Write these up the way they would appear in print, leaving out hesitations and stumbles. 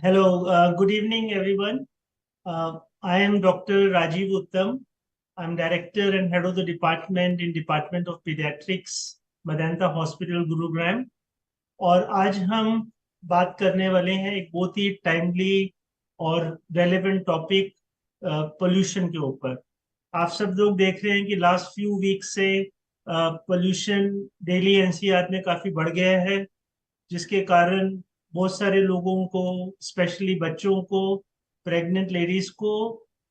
Hello, good evening, everyone. I am Dr. Rajiv Uttam. I'm Director and Head of the Department in Department of Pediatrics, Medanta Hospital, Gurugram. और आज हम बात करने वाले हैं एक बहुत ही टाइमली और रेलेवेंट टॉपिक पोल्यूशन के ऊपर। आप सब लोग देख रहे हैं कि लास्ट फ्यू वीक से पोल्यूशन दिल्ली एनसीआर में काफी बढ़ गया है, जिसके कारण बहुत सारे लोगों को, स्पेशली बच्चों को, प्रेग्नेंट लेडीज को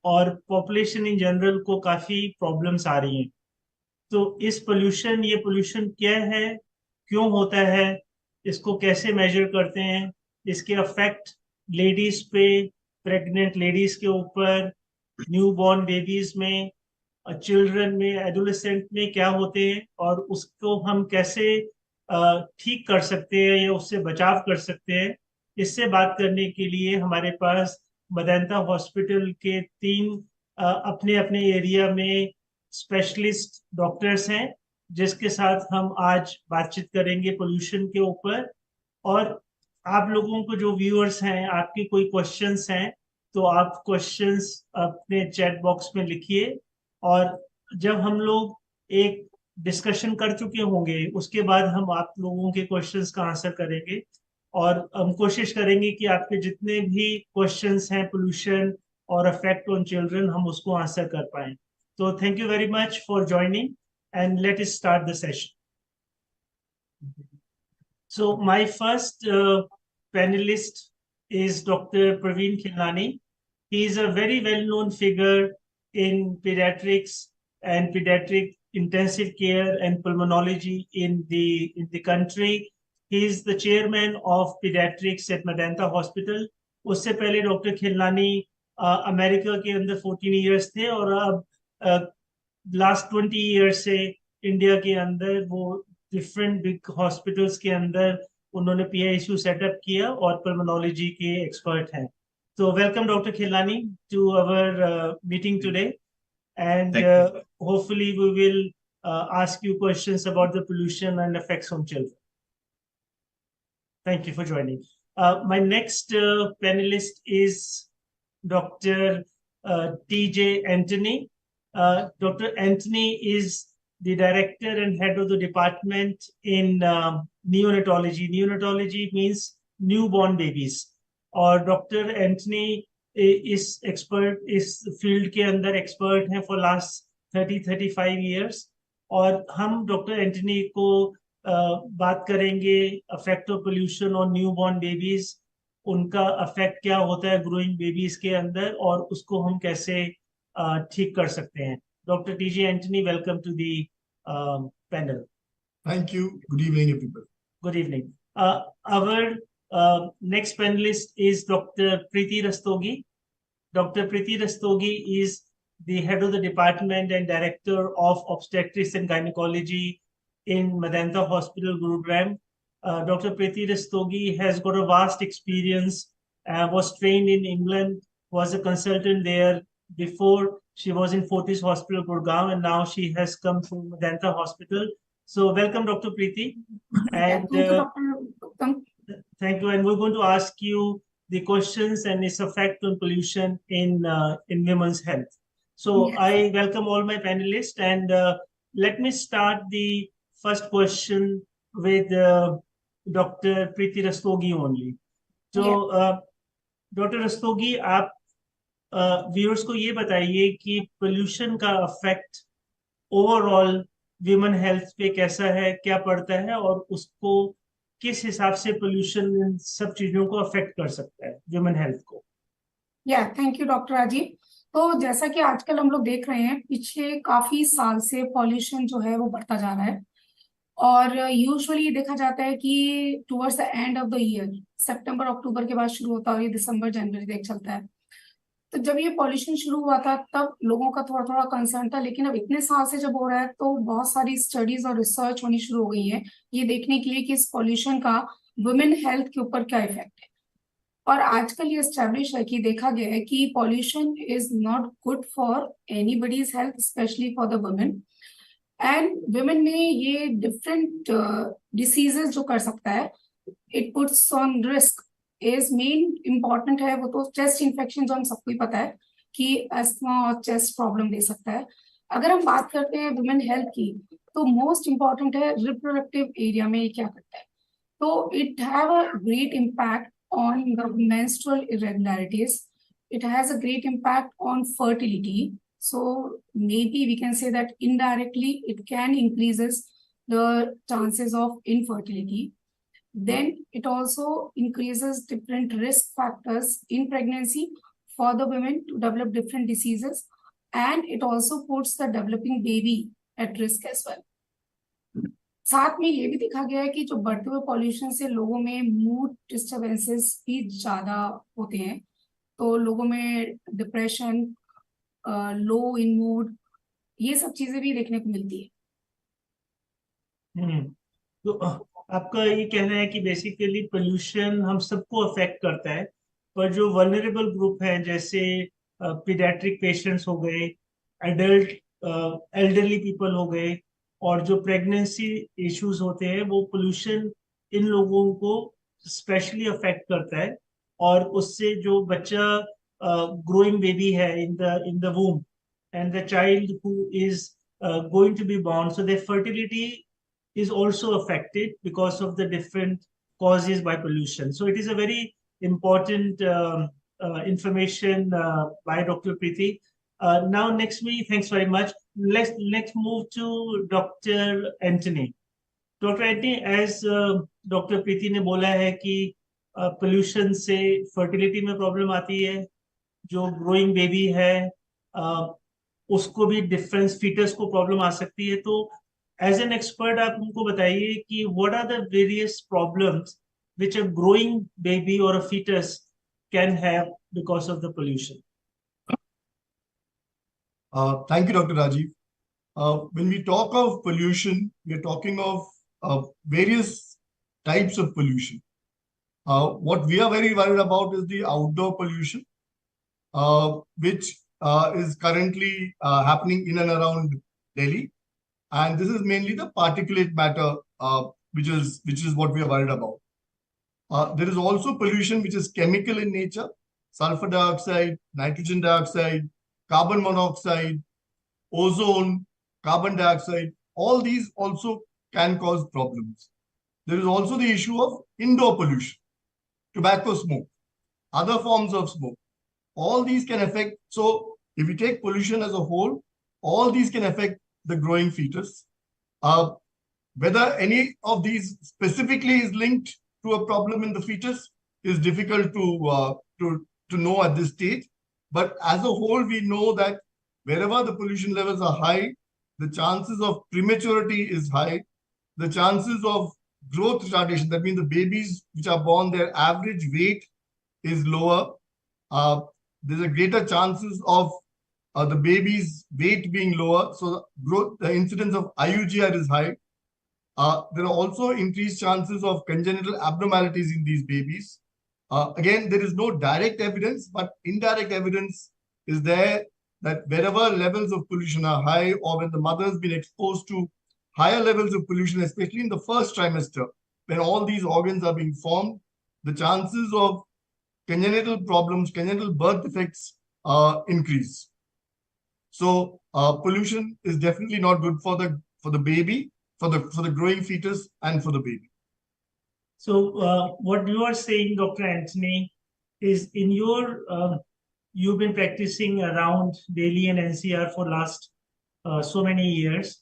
और पॉपुलेशन इन जनरल को काफी प्रॉब्लम्स आ रही हैं। तो ये पोल्यूशन क्या है, क्यों होता है, इसको कैसे मेजर करते हैं, इसके अफेक्ट लेडीज पे, प्रेग्नेंट लेडीज के ऊपर, न्यू बॉर्न बेबीज में, चिल्ड्रन में, एडोलेसेंट में क्या होते हैं और उसको हम कैसे ठीक कर सकते हैं या उससे बचाव कर सकते हैं। इससे बात करने के लिए हमारे पास मेदांता हॉस्पिटल के तीन अपने अपने एरिया में स्पेशलिस्ट डॉक्टर्स हैं, जिसके साथ हम आज बातचीत करेंगे पोल्यूशन के ऊपर। और आप लोगों को, जो व्यूअर्स हैं, आपके कोई क्वेश्चंस हैं तो आप क्वेश्चंस अपने चैट बॉक्स में लिखिए। और जब हम लोग एक डिस्कशन कर चुके होंगे उसके बाद हम आप लोगों के क्वेश्चंस का आंसर करेंगे। और हम कोशिश करेंगे कि आपके जितने भी क्वेश्चंस हैं पोल्यूशन और अफेक्ट ऑन चिल्ड्रन, हम उसको आंसर कर पाए। तो thank you very much for joining and let us start the session. So my first panelist is Dr. Praveen Khilnani. He is a very well-known figure in pediatrics and pediatric intensive care and pulmonology in the country. He is the chairman of pediatrics at Medanta Hospital. उससे पहले doctor Khilnani America के अंदर 14 years थे और अब last 20 years से India के अंदर वो डिफरेंट बिग हॉस्पिटल्स के अंदर उन्होंने पीआईसीयू सेटअप किया और पल्मोनोलॉजी के एक्सपर्ट हैं। तो welcome doctor Khilani to our meeting today and hopefully we will ask you questions about the pollution and effects on children. Thank you for joining. My next panelist is Dr. TJ Anthony. Dr. Anthony is the director and head of the department in neonatology. Neonatology means newborn babies. और doctor Anthony इस field के अंदर expert हैं for last 35 years. और हम doctor Anthony को बात करेंगे अफेक्ट ऑफ पोल्यूशन और न्यूबॉर्न बेबीज, उनका अफेक्ट क्या होता है ग्रोइंग बेबीज के अंदर और उसको हम कैसे ठीक कर सकते हैं। Dr. T.J. Anthony, welcome to the panel. Thank you. Good evening, everybody. Good evening. Our next panelist is Dr. Preeti Rastogi. Dr. Preeti Rastogi is the head of the department and director of obstetrics and gynecology in Medanta Hospital, Gurugram. Dr. Preeti Rastogi has got a vast experience, was trained in England, was a consultant there before. She was in Fortis Hospital, Gurgaon, and now she has come to Medanta Hospital. So welcome, Dr. Preeti. And thank you, Dr. Thank you. And we're going to ask you the questions and its effect on pollution in women's health. So yes. I welcome all my panelists, and let me start the first question with Dr. Preeti Rastogi only. So, yes. Dr. Rastogi, आप viewers को ये बताइए कि pollution का affect overall human health पे कैसा है, क्या पड़ता है और उसको किस हिसाब से पोल्यूशन इन सब चीजों को अफेक्ट कर सकता है ह्यूमन हेल्थ को। Thank you doctor Rajiv. तो जैसा कि आजकल हम लोग देख रहे हैं, पिछले काफी साल से पॉल्यूशन जो है वो बढ़ता जा रहा है और यूजुअली देखा जाता है कि towards the end of the year, सितंबर अक्टूबर के बाद शुरू होता है और ये दिसंबर जनवरी तक चलता है। तो जब ये पॉल्यूशन शुरू हुआ था तब लोगों का थोड़ा थोड़ा कंसर्न था, लेकिन अब इतने साल से जब हो रहा है तो बहुत सारी स्टडीज और रिसर्च होनी शुरू हो गई है ये देखने के लिए कि इस पॉल्यूशन का वुमेन हेल्थ के ऊपर क्या इफेक्ट है। और आजकल ये एस्टेब्लिश है कि देखा गया है कि pollution is not good for anybody's health, specially for the women. And women में ये डिफरेंट डिसीजेस जो कर सकता है, it puts on risk is main important है वो तो चेस्ट इन्फेक्शन, जो हम सबको ही पता है कि अस्थमा और चेस्ट प्रॉब्लम दे सकता है। अगर हम बात करते हैं वुमेन हेल्थ की, तो मोस्ट इम्पॉर्टेंट है रिप्रोडक्टिव एरिया में ये क्या करता है। तो it have a great impact on the menstrual irregularities. It has a great impact on fertility. So maybe we can say that indirectly it can increases the chances of infertility. Then it also increases different risk factors in pregnancy for the women to develop different diseases, and it also puts the developing baby at risk as well. साथ में ये भी देखा गया है कि जो बढ़ते हुए पॉल्यूशन से लोगों में मूड डिस्टरबेंसेस भी ज्यादा होते हैं। तो लोगों में डिप्रेशन, लो इन मूड, ये सब चीजें भी देखने को मिलती है। तो आपका ये कहना है कि बेसिकली पोल्यूशन हम सबको अफेक्ट करता है, पर जो वल्नरेबल ग्रुप है जैसे पीडियाट्रिक पेशेंट्स हो गए, एडल्ट एल्डरली पीपल हो गए, और जो प्रेगनेंसी इश्यूज होते हैं, वो पोल्यूशन इन लोगों को स्पेशली अफेक्ट करता है। और उससे जो बच्चा ग्रोइंग बेबी है in the वूम and the child who is going to be born, so their fertility is also affected because of the different causes by pollution. So it is a very important information by Dr. Preeti. Now, next week, thanks very much. Let's move to Dr. Anthony. Dr. Anthony, as Dr. Preeti ने बोला है कि pollution से fertility में problem आती है, जो growing baby है उसको भी डिफरेंस, फीटस को प्रॉब्लम आ सकती है। तो एज एन एक्सपर्ट आप हमको बताइए कि what are the various problems which a growing baby और a foetus can have because of the pollution. Thank you, Dr. Rajiv. When we talk of pollution, we are talking of various types of pollution. What we are very worried about is the outdoor pollution, which is currently happening in and around Delhi, and this is mainly the particulate matter, which is what we are worried about. There is also pollution which is chemical in nature: sulfur dioxide, nitrogen dioxide, carbon monoxide, ozone, carbon dioxide. All these also can cause problems. There is also the issue of indoor pollution, tobacco smoke, other forms of smoke. All these can affect. So if we take pollution as a whole, all these can affect the growing fetus. Whether any of these specifically is linked to a problem in the fetus is difficult to know at this stage. But as a whole, we know that wherever the pollution levels are high, the chances of prematurity is high. The chances of growth retardation, that means the babies which are born, their average weight is lower. There's a greater chances of the baby's weight being lower, so the incidence of IUGR is high. There are also increased chances of congenital abnormalities in these babies. Again, there is no direct evidence, but indirect evidence is there that wherever levels of pollution are high, or when the mother has been exposed to higher levels of pollution, especially in the first trimester, when all these organs are being formed, the chances of congenital problems, congenital birth defects increase. So pollution is definitely not good for the baby, for the growing fetus, and for the baby. So what you are saying, Dr. Anthony, is in your you've been practicing around Delhi and NCR for last so many years.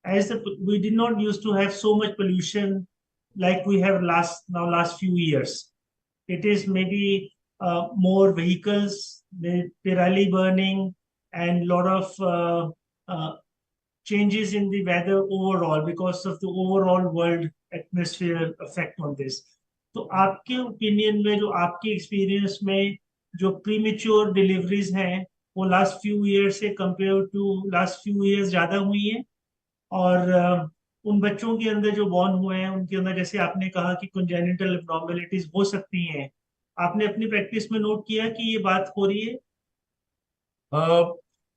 We did not used to have so much pollution like we have last few years. It is maybe more vehicles, the Pirali burning, and lot of changes in the weather overall because of the overall world atmosphere effect on this. तो आपके opinion में, जो आपके experience में, जो premature deliveries हैं वो last few year से compare to last few years ज्यादा हुई हैं, और उन बच्चों के अंदर जो बॉर्न हुए हैं उनके अंदर, जैसे आपने कहा कि कंजेनिटल एब्नॉर्मलिटीज हो सकती हैं, आपने अपनी प्रैक्टिस में नोट किया कि ये बात हो रही है?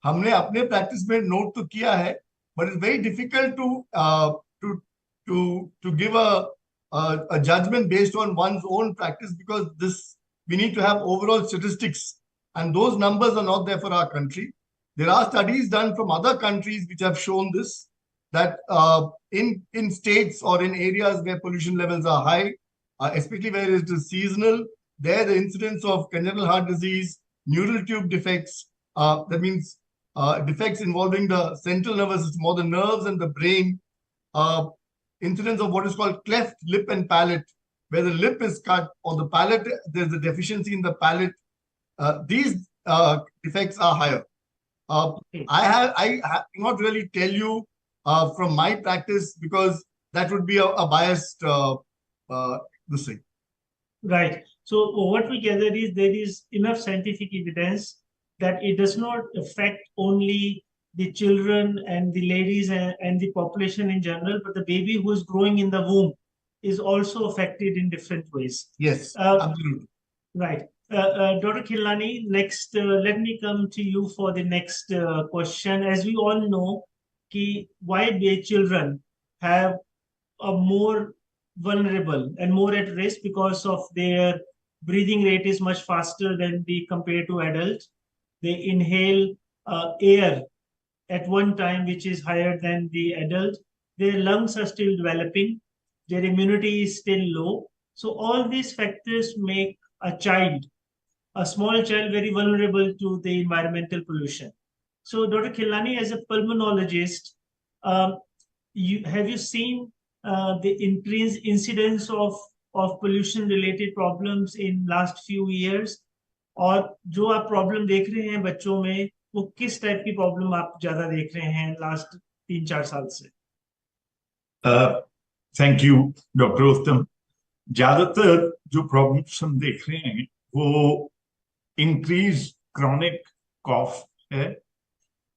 हमने अपने प्रैक्टिस में नोट तो किया है, but it's very difficult to give a a judgment based on one's own practice, because we need to have overall statistics, and those numbers are not there for our country. There are studies done from other countries which have shown this, that in states or in areas where pollution levels are high, especially where it is seasonal, there the incidence of congenital heart disease, neural tube defects, that means defects involving the central nervous system or the nerves and the brain, incidence of what is called cleft lip and palate, where the lip is cut or the palate, there's a deficiency in the palate. These defects are higher. I cannot really tell you from my practice, because that would be a biased this thing. Right. So what we gather is there is enough scientific evidence that it does not affect only the children and the ladies and the population in general, but the baby who is growing in the womb is also affected in different ways. Yes, absolutely. Right. Dr. Khilnani, next, let me come to you for the next question. As we all know, why children have a more vulnerable and more at risk because of their breathing rate is much faster than compared to adults. They inhale air at one time which is higher than the adult. Their lungs are still developing. Their immunity is still low. So all these factors make a small child, very vulnerable to the environmental pollution. So Dr. Khilnani, as a pulmonologist, have you seen the increased incidence of pollution related problems in last few years? और जो आप problem देख रहे हैं बच्चों में, वो किस टाइप की प्रॉब्लम आप ज्यादा देख रहे हैं लास्ट 3-4 साल से? थैंक यू डॉक्टर उत्तम. ज्यादातर जो प्रॉब्लम्स हम देख रहे हैं वो इंक्रीज क्रॉनिक कॉफ है,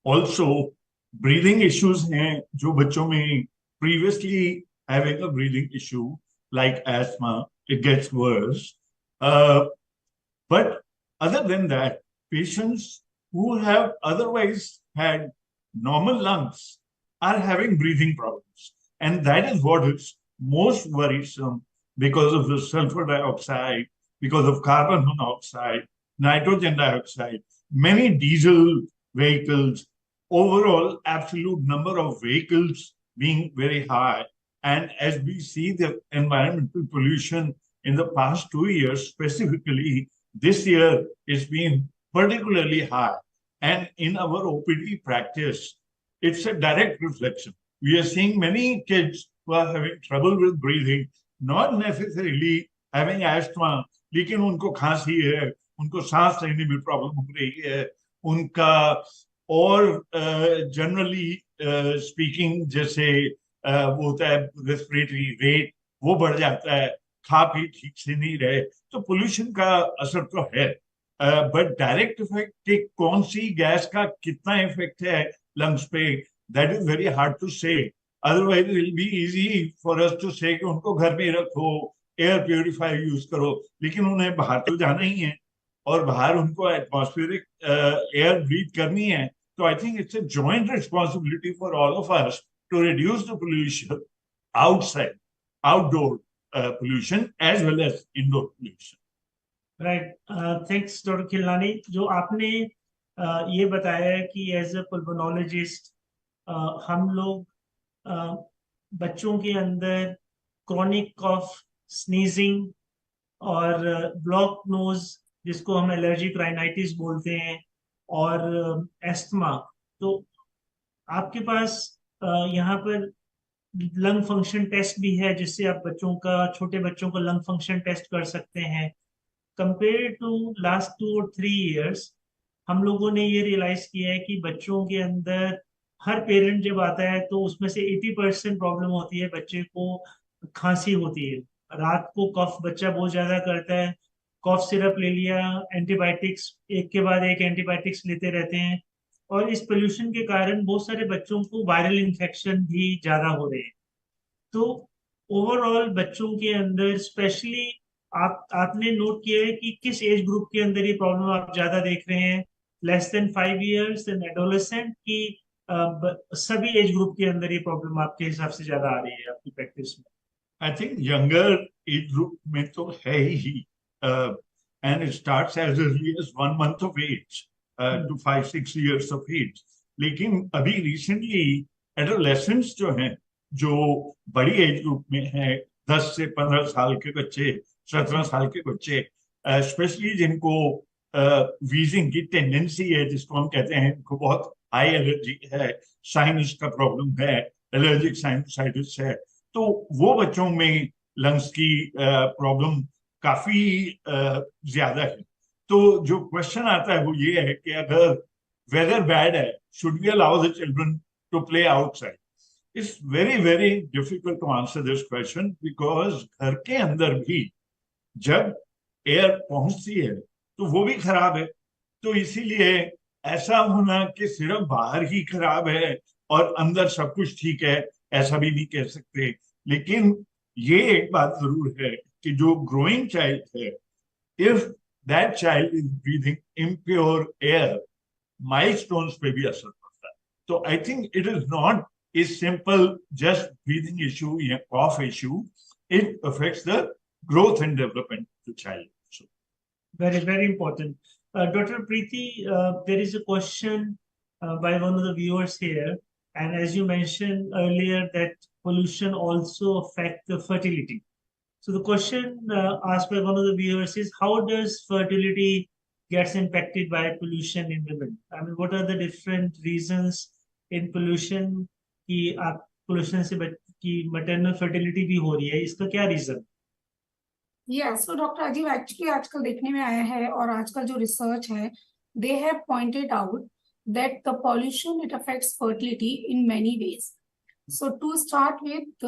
ऑल्सो ब्रीदिंग इश्यूज हैं जो बच्चों में previously having a breathing issue like asthma, it gets worse. But other than that, patients who have otherwise had normal lungs are having breathing problems. And that is what is most worrisome, because of the sulfur dioxide, because of carbon monoxide, nitrogen dioxide, many diesel vehicles, overall absolute number of vehicles being very high. And as we see the environmental pollution in the past 2 years, specifically, this year it's been particularly high. And in our OPD practice, it's a direct reflection. We are seeing many kids who are having trouble with breathing, not necessarily having asthma, लेकिन उनको खांसी है, उनको सांस लेने में problem हो रही है, उनका और जनरली स्पीकिंग जैसे वो होता है रेस्पिरेटरी रेट वो बढ़ जाता है, खा पी ठीक से नहीं रहे, तो पोल्यूशन का असर तो है. बट डायरेक्ट इफेक्ट कि कौन सी गैस का कितना इफेक्ट है लंग्स पे, that is very hard to say. Otherwise it will be easy for us to say कि उनको घर में रखो, एयर प्यूरिफायर यूज करो, लेकिन उन्हें बाहर तो जाना ही है और बाहर उनको एटमॉस्फेरिक एयर ब्रीथ करनी है. तो I think it's a joint responsibility for all of us to reduce the pollution outside, outdoor pollution as well as indoor pollution. Right. Thanks, Dr. Khilnani. जो आपने ये बताया है कि एज अ पल्मोनोलॉजिस्ट हम लोग बच्चों के अंदर क्रॉनिक कॉफ, स्नीजिंग और ब्लॉक नोज जिसको हम एलर्जिक राइनाइटिस बोलते हैं और एस्थमा, तो आपके पास यहाँ पर लंग फंक्शन टेस्ट भी है जिससे आप छोटे बच्चों का लंग फंक्शन टेस्ट कर सकते हैं. कंपेयर टू लास्ट 2 और 3 इयर्स हम लोगों ने ये रियलाइज किया है कि बच्चों के अंदर हर पेरेंट जब आता है तो उसमें से 80% प्रॉब्लम होती है, बच्चे को खांसी होती है, रात को कफ बच्चा बहुत ज्यादा करता है, कफ सिरप ले लिया, एंटीबायोटिक्स एक के बाद एक एंटीबायोटिक्स लेते रहते हैं, और इस पोल्यूशन के कारण बहुत सारे बच्चों को वायरल इन्फेक्शन भी ज्यादा हो रहे हैं. तो ओवरऑल बच्चों के अंदर स्पेशली आपने नोट किया है कि किस एज ग्रुप के अंदर ये प्रॉब्लम आप ज्यादा देख रहे हैं, less than 5 years and adolescent, की सभी एज ग्रुप के अंदर ये प्रॉब्लम आपके हिसाब से ज्यादा आ रही है आपकी प्रैक्टिस में? I think younger age group में तो है ही, and it starts as early as 1 month of age to 5-6 years of age. लेकिन अभी रिसेंटली एडोलेसेंट्स जो हैं, जो बड़ी एज ग्रुप में हैं, 10 से 15 साल के बच्चे, 17 साल के बच्चे, स्पेशली जिनको वीजिंग की टेंडेंसी है, जिसको हम कहते हैं, इनको बहुत हाई एलर्जी है, साइनस का प्रॉब्लम है, एलर्जिक साइनसाइटिस है, तो वो बच्चों में लंग्स की प्रॉब्लम काफी ज्यादा है. तो जो क्वेश्चन आता है वो ये है कि अगर वेदर बैड है, should we allow the children to play outside? It's very very difficult to answer this question, because घर के अंदर भी जब एयर पहुंचती है तो वो भी खराब है. तो इसीलिए ऐसा होना कि सिर्फ बाहर ही खराब है और अंदर सब कुछ ठीक है, ऐसा भी नहीं कह सकते. लेकिन ये एक बात जरूर है कि जो ग्रोइंग चाइल्ड है, if that child is breathing impure air, milestones पे भी असर पड़ता है. तो I think it is not a simple just breathing issue या cough issue. It affects the growth and development of the child. So, Very, very important. Dr. Preeti, there is a question by one of the viewers here, and as you mentioned earlier, that pollution also affect the fertility. So the question asked by one of the viewers is, how does fertility gets impacted by pollution in women? I mean, what are the different reasons in pollution कि आप pollution से की maternal fertility भी हो रही है, इसका क्या reason? सो डॉक्टर अजीब, एक्चुअली आजकल देखने में आया है और आजकल जो रिसर्च है, they have pointed out that the pollution it affects fertility in many ways. So to start with,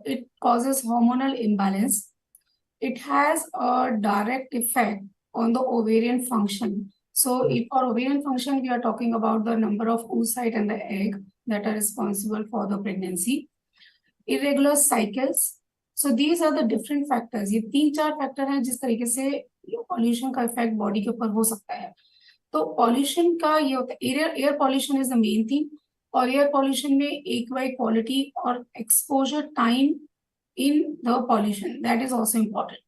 it causes hormonal imbalance. It has a direct effect on the ovarian function. So if for ovarian function, we are talking about the number of oocyte and the egg that are responsible for the pregnancy. Irregular cycles. So these are the different factors. ये 3-4 factor हैं जिस तरीके से pollution का effect body के ऊपर हो सकता है. तो पॉल्यूशन का ये होता है, air pollution is the main thing. और एयर पॉल्यूशन में एक बाई क्वालिटी और exposure time in the pollution, that is also important.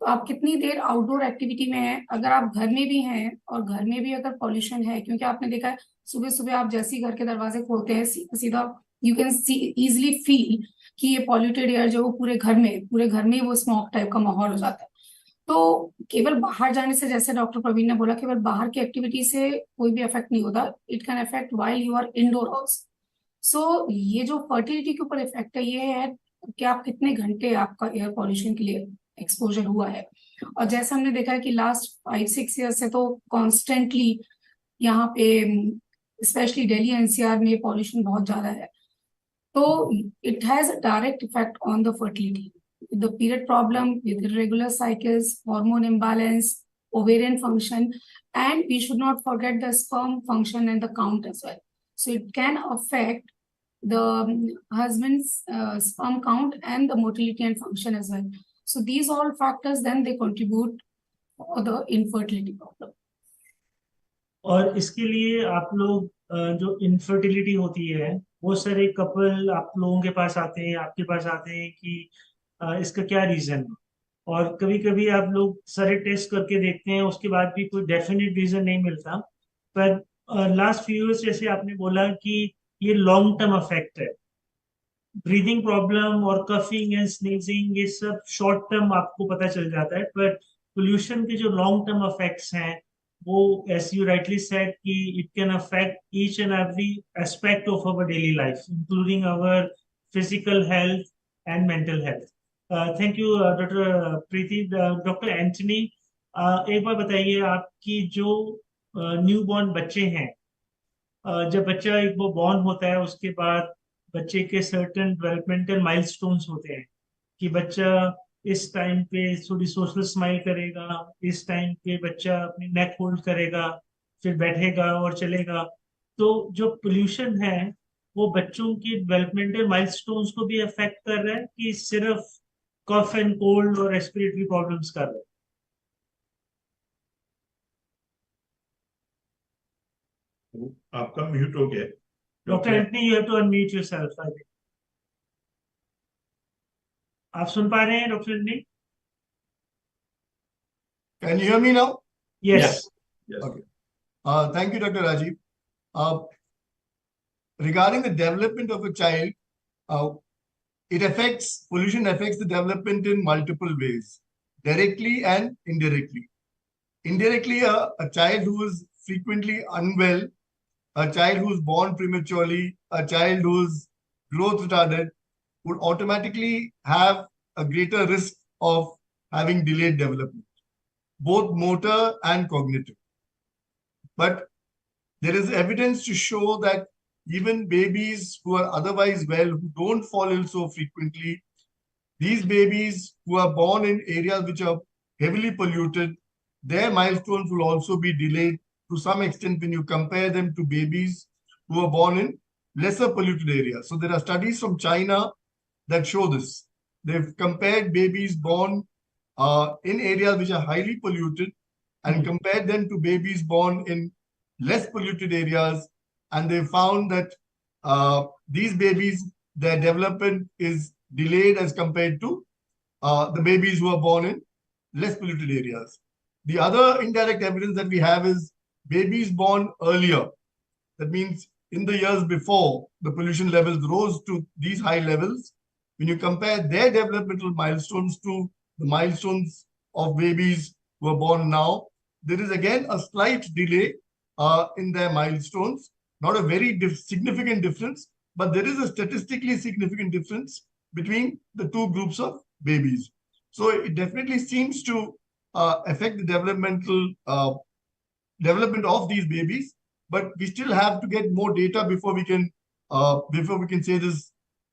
तो आप कितनी देर आउटडोर एक्टिविटी में हैं, अगर आप घर में भी हैं और घर में भी अगर पॉल्यूशन है, क्योंकि आपने देखा है सुबह सुबह आप जैसे ही घर के दरवाजे खोलते हैं, सीधा you can see easily feel कि ये पॉल्यूटेड एयर जो पूरे घर में वो स्मोक टाइप का माहौल हो जाता है. तो केवल बाहर जाने से, जैसे डॉक्टर प्रवीण ने बोला, केवल बाहर की एक्टिविटी से कोई भी इफेक्ट नहीं होता. It can affect while you are indoor also. So ये जो फर्टिलिटी के ऊपर इफेक्ट है, ये है कि आप कितने घंटे आपका एयर पॉल्यूशन के लिए एक्सपोजर हुआ है. और जैसा हमने देखा है कि लास्ट 5-6 ईयर से तो कॉन्स्टेंटली यहाँ पे स्पेशली दिल्ली एनसीआर में पॉल्यूशन बहुत ज्यादा है. तो it has a direct effect on the fertility. The period problem with irregular cycles, hormone imbalance, ovarian function, and we should not forget the sperm function and the count as well. So it can affect the husband's sperm count and the motility and function as well. So these all factors then they contribute for the infertility problem. और इसके लिए आप लोग जो infertility होती है, वो सारे कपल आप लोगों के पास आते हैं, आपके पास आते हैं कि इसका क्या रीजन है. और कभी कभी आप लोग सारे टेस्ट करके देखते हैं, उसके बाद भी कोई डेफिनेट रीजन नहीं मिलता. पर लास्ट फ्यू ईयर्स जैसे आपने बोला कि ये लॉन्ग टर्म इफेक्ट है. ब्रीदिंग प्रॉब्लम और कफिंग एंड स्नीजिंग, ये सब शॉर्ट टर्म आपको पता चल जाता है. पर पोल्यूशन के जो लॉन्ग टर्म इफेक्ट्स हैं, वो एज यू राइटली सेड कि it can affect each and every aspect of our daily life, including our physical health and mental health. Thank you doctor Preeti. Doctor Antony, एक बार बताइए, आपकी जो new born बच्चे हैं, जब बच्चा एक वो बॉर्न होता है, उसके बाद बच्चे के सर्टेन डेवलपमेंटल माइलस्टोन्स होते हैं कि बच्चा इस टाइम पे थोड़ी सोशल स्माइल करेगा, इस टाइम पे बच्चा अपनी नेक होल्ड करेगा, फिर बैठेगा और चलेगा. तो जो पोल्यूशन है वो बच्चों की डेवलपमेंटल माइलस्टोन्स को भी अफेक्ट कर रहा है कि सिर्फ कफ एंड कोल्ड और रेस्पिरेटरी प्रॉब्लम्स कर रहे हैं? आपका म्यूट हो गया. Doctor Antony, you have to unmute yourself. I think आप सुन पा रहे हैं डॉक्टर ने? Can you hear me now? Yes. Yes. Okay. Thank you, Dr. Rajiv. Regarding the development of a child, pollution affects the development in multiple ways, directly and indirectly. Indirectly, a child who is frequently unwell, a child who is born prematurely, a child who is growth retarded would automatically have a greater risk of having delayed development, both motor and cognitive. But there is evidence to show that even babies who are otherwise well, who don't fall ill so frequently, these babies who are born in areas which are heavily polluted, their milestones will also be delayed to some extent when you compare them to babies who are born in lesser polluted areas. So there are studies from China that show this. They've compared babies born in areas which are highly polluted and compared them to babies born in less polluted areas, and they found that these babies, their development is delayed as compared to the babies who are born in less polluted areas. The other indirect evidence that we have is babies born earlier. That means in the years before the pollution levels rose to these high levels, when you compare their developmental milestones to the milestones of babies who are born now, there is again a slight delay in their milestones. Not a very significant difference, but there is a statistically significant difference between the two groups of babies. So it definitely seems to affect the developmental development of these babies, but we still have to get more data before we can say this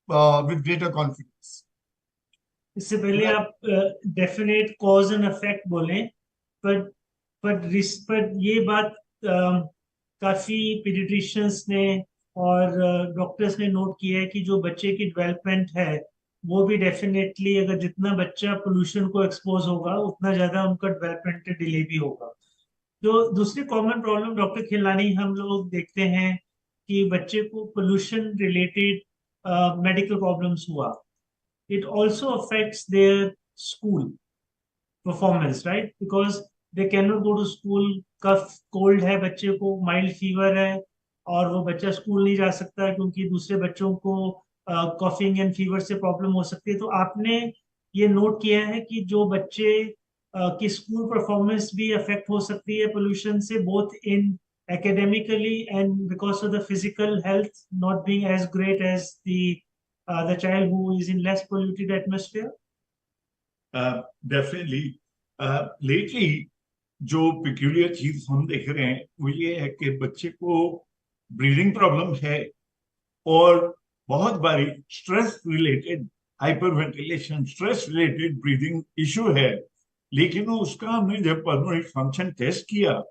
with greater confidence. इससे पहले आप definite cause and effect बोले, पर ये बात काफी paediatricians ने और डॉक्टर्स ने नोट किया है कि जो बच्चे की डेवलपमेंट है वो भी डेफिनेटली, अगर जितना बच्चा पोल्यूशन को एक्सपोज होगा उतना ज्यादा उनका डेवलपमेंट डिले भी होगा. तो दूसरी कॉमन प्रॉब्लम डॉक्टर खिलानी हम लोग देखते हैं कि बच्चे को पोल्यूशन रिलेटेड मेडिकल प्रॉब्लम्स हुआ. It also affects their school performance, right? Because they cannot go to school. Cough cold है बच्चे को, माइल्ड फीवर है, और वो बच्चा स्कूल नहीं जा सकता क्योंकि दूसरे बच्चों को कॉफिंग एंड फीवर से प्रॉब्लम हो सकती है. तो आपने ये नोट किया है कि जो बच्चे की स्कूल परफॉर्मेंस भी अफेक्ट हो सकती है पोल्यूशन से, both in academically and because of the physical health not being as great as the child who is in less polluted atmosphere? Definitely. Lately, जो peculiar चीज हम देख रहे हैं वो ये है कि बच्चे को ब्रीदिंग प्रॉब्लम है और बहुत बारी stress related hyperventilation, stress related breathing issue है. लेकिन उसका हमने जब पल्मोनरी फंक्शन टेस्ट किया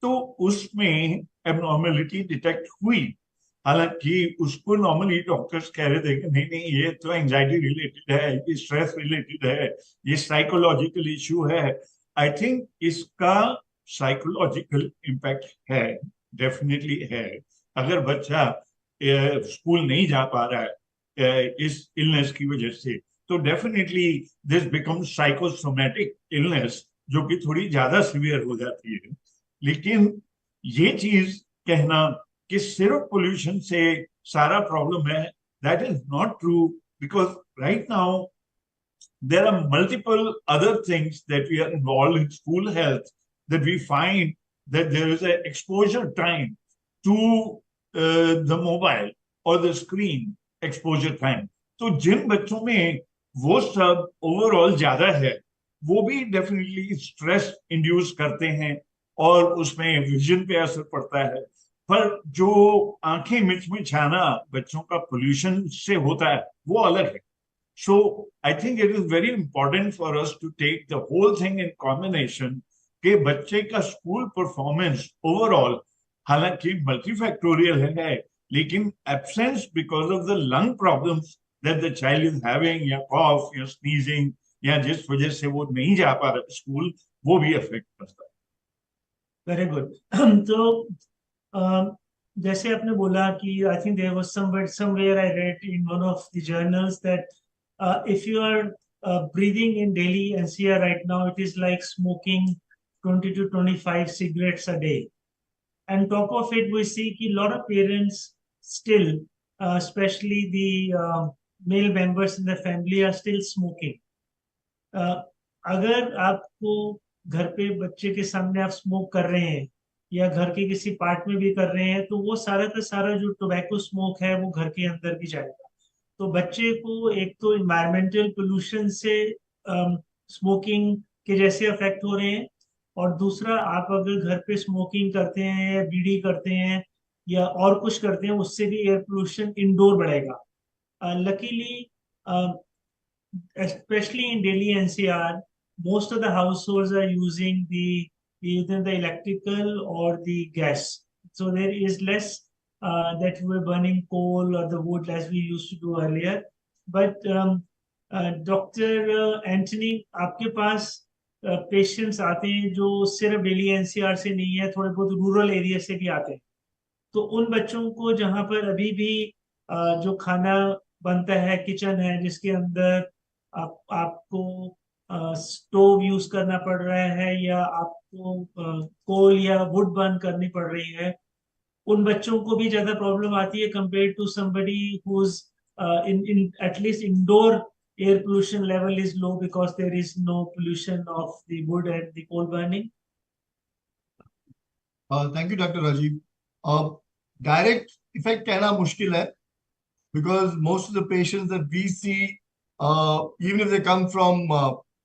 तो उसमें एबनॉर्मेलिटी डिटेक्ट हुई. हालांकि उसको नॉर्मली डॉक्टर्स कह रहे थे कि नहीं नहीं ये तो एंजाइटी रिलेटेड है, ये स्ट्रेस रिलेटेड है, ये साइकोलॉजिकल इशू है. आई थिंक इसका साइकोलॉजिकल इम्पैक्ट है, डेफिनेटली है. अगर बच्चा स्कूल नहीं जा पा रहा है इस इलनेस की वजह से, तो definitely this becomes psychosomatic illness, जो कि थोड़ी ज्यादा सीवियर हो जाती है. लेकिन ये चीज कहना कि सिर्फ पोल्यूशन से सारा प्रॉब्लम है, that is not true. Because right now there are multiple other things that we are involved in school health, that we find that there is an exposure time to the mobile or the screen exposure time. तो जिन बच्चों में वो सब overall ज्यादा है वो भी definitely stress induce करते हैं और उसमें विजन पे असर पड़ता है. पर जो आंखें मिचमिचाना बच्चों का पोल्यूशन से होता है वो अलग है. So I think it is very important for us to take the whole thing in combination कि बच्चे का स्कूल परफॉर्मेंस ओवरऑल हालांकि मल्टीफैक्टोरियल है, लेकिन absence because of the lung problems that the child is having, या कॉफ या sneezing, या जिस वजह से वो नहीं जा पा रहा स्कूल, वो भी अफेक्ट करता है. Very good. तो जैसे आपने बोला कि I think there was somewhere I read in one of the journals that if you are breathing in Delhi NCR right now, it is like smoking 20 to 25 cigarettes a day. And top of it, we see a lot of parents still, especially the male members in the family, are still smoking. अगर आपको घर पे बच्चे के सामने आप smoke कर रहे हैं या घर के किसी पार्ट में भी कर रहे हैं, तो वो सारा का सारा जो टोबैको स्मोक है वो घर के अंदर भी जाएगा। तो बच्चे को एक तो इन्वायरमेंटल पोल्यूशन से स्मोकिंग के जैसे अफेक्ट हो रहे हैं, और दूसरा आप अगर घर पे स्मोकिंग करते हैं या बीड़ी करते हैं या और कुछ करते हैं, उससे भी एयर पोल्यूशन इंडोर बढ़ेगा। Luckily especially in Delhi NCR, most of the households are using either the electrical or the gas. So there is less that we're burning coal or the wood as we used to do earlier. But Dr. Anthony, आपके पास patients आते हैं जो सिर्फ Delhi NCR से नहीं है, थोड़े बहुत रूरल एरिया से भी आते हैं। तो उन बच्चों को जहाँ पर अभी भी जो खाना बनता है, किचन है जिसके अंदर आपको स्टोव यूज करना पड़ रहा है या आपको कोल या वुड बर्न करनी पड़ रही है, उन बच्चों को भी ज्यादा प्रॉब्लम आती है compare to somebody whose in at least indoor air pollution level is low because there is no pollution of the wood and the coal burning. Thank you, Dr. Rajiv. Direct effect कहना मुश्किल है because most of the patients that we see, even if they come from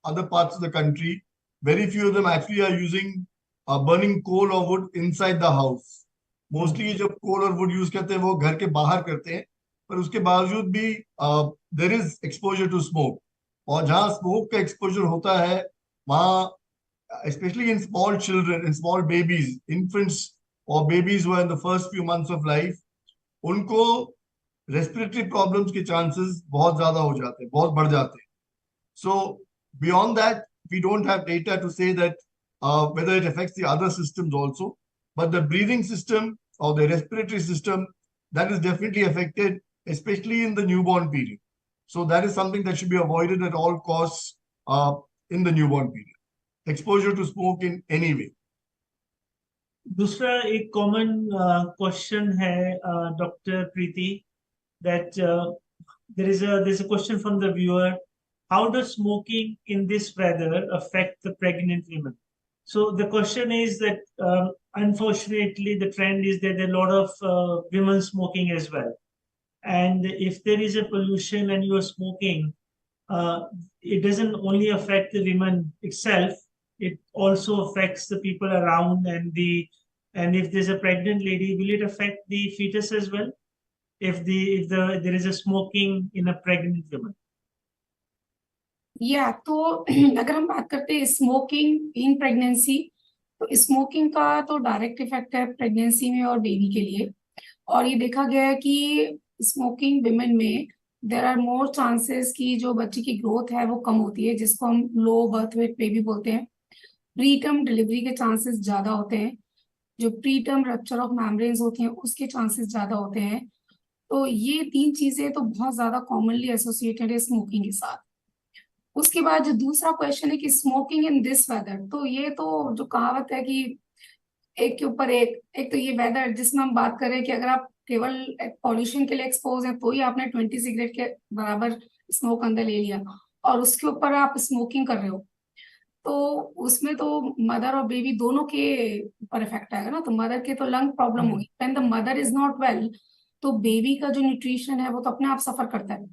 other parts of the country, very few of them actually are using burning coal or wood inside the house. Mostly जब coal और wood use करते हैं वो घर के बाहर करते हैं, पर उसके बावजूद भी there is exposure to smoke. और जहाँ smoke का exposure होता है वहाँ, especially in small children, in small babies, infants or babies who are in the first few months of life, उनको respiratory problems के chances बहुत ज़्यादा हो जाते हैं, बहुत बढ़ जाते हैं. So beyond that, we don't have data to say that whether it affects the other systems also, but the breathing system or the respiratory system, that is definitely affected, especially in the newborn period. So that is something that should be avoided at all costs in the newborn period. Exposure to smoke in any way. दूसरा एक common question है doctor Preeti, that there's a question from the viewer: how does smoking in this weather affect the pregnant women? So the question is that unfortunately the trend is that there are a lot of women smoking as well, and if there is a pollution and you are smoking, it doesn't only affect the women itself, it also affects the people around, and if there's a pregnant lady, will it affect the fetus as well if there is a smoking in a pregnant woman? तो अगर हम बात करते हैं smoking in pregnancy, तो smoking का तो direct effect है प्रेगनेंसी में और बेबी के लिए। और ये देखा गया है कि स्मोकिंग विमेन में देर आर मोर चांसेस कि जो बच्चे की ग्रोथ है वो कम होती है, जिसको हम लो बर्थ वेट बेबी बोलते हैं। प्री टर्म डिलीवरी के चांसेस ज्यादा होते हैं, जो pre term rupture of membranes होती हैं उसके चांसेस ज्यादा होते हैं। तो ये 3 चीजें तो बहुत ज्यादा कॉमनली एसोसिएटेड है स्मोकिंग के साथ। उसके बाद जो दूसरा क्वेश्चन है कि स्मोकिंग इन दिस वेदर, तो ये तो जो कहावत है कि एक के ऊपर एक तो ये वेदर जिसमें हम बात कर रहे हैं कि अगर आप केवल पॉल्यूशन के लिए एक्सपोज हैं तो ही आपने 20 सिगरेट के बराबर स्मोक अंदर ले लिया, और उसके ऊपर आप स्मोकिंग कर रहे हो, तो उसमें तो मदर और बेबी दोनों के ऊपर इफेक्ट आएगा ना। तो मदर के तो लंग प्रॉब्लम होगी, when the mother is not well, तो बेबी का जो न्यूट्रिशन है वो तो अपने आप सफर करता है,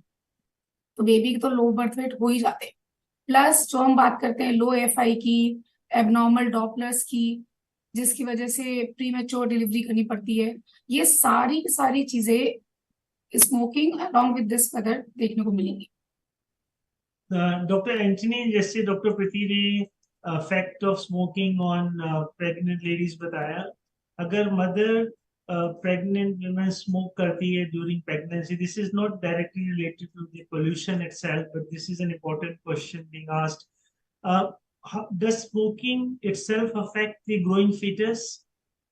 तो बेबी के तो लो बर्थ वेट हो ही जाते हैं। प्लस जो हम बात करते हैं लो एफआई की, एबनॉर्मल डॉपलर्स की, जिसकी वजह से प्रीमेच्योर डिलीवरी करनी पड़ती है, ये सारी चीजें smoking along with this weather देखने को मिलेंगी। डॉक्टर एंटनी, जैसे डॉक्टर प्रीति ने effect of smoking on pregnant ladies बताया, अगर मदर pregnant women smoke करती है during pregnancy, this is not directly related to the pollution itself, but this is an important question being asked. Does smoking itself affect the growing fetus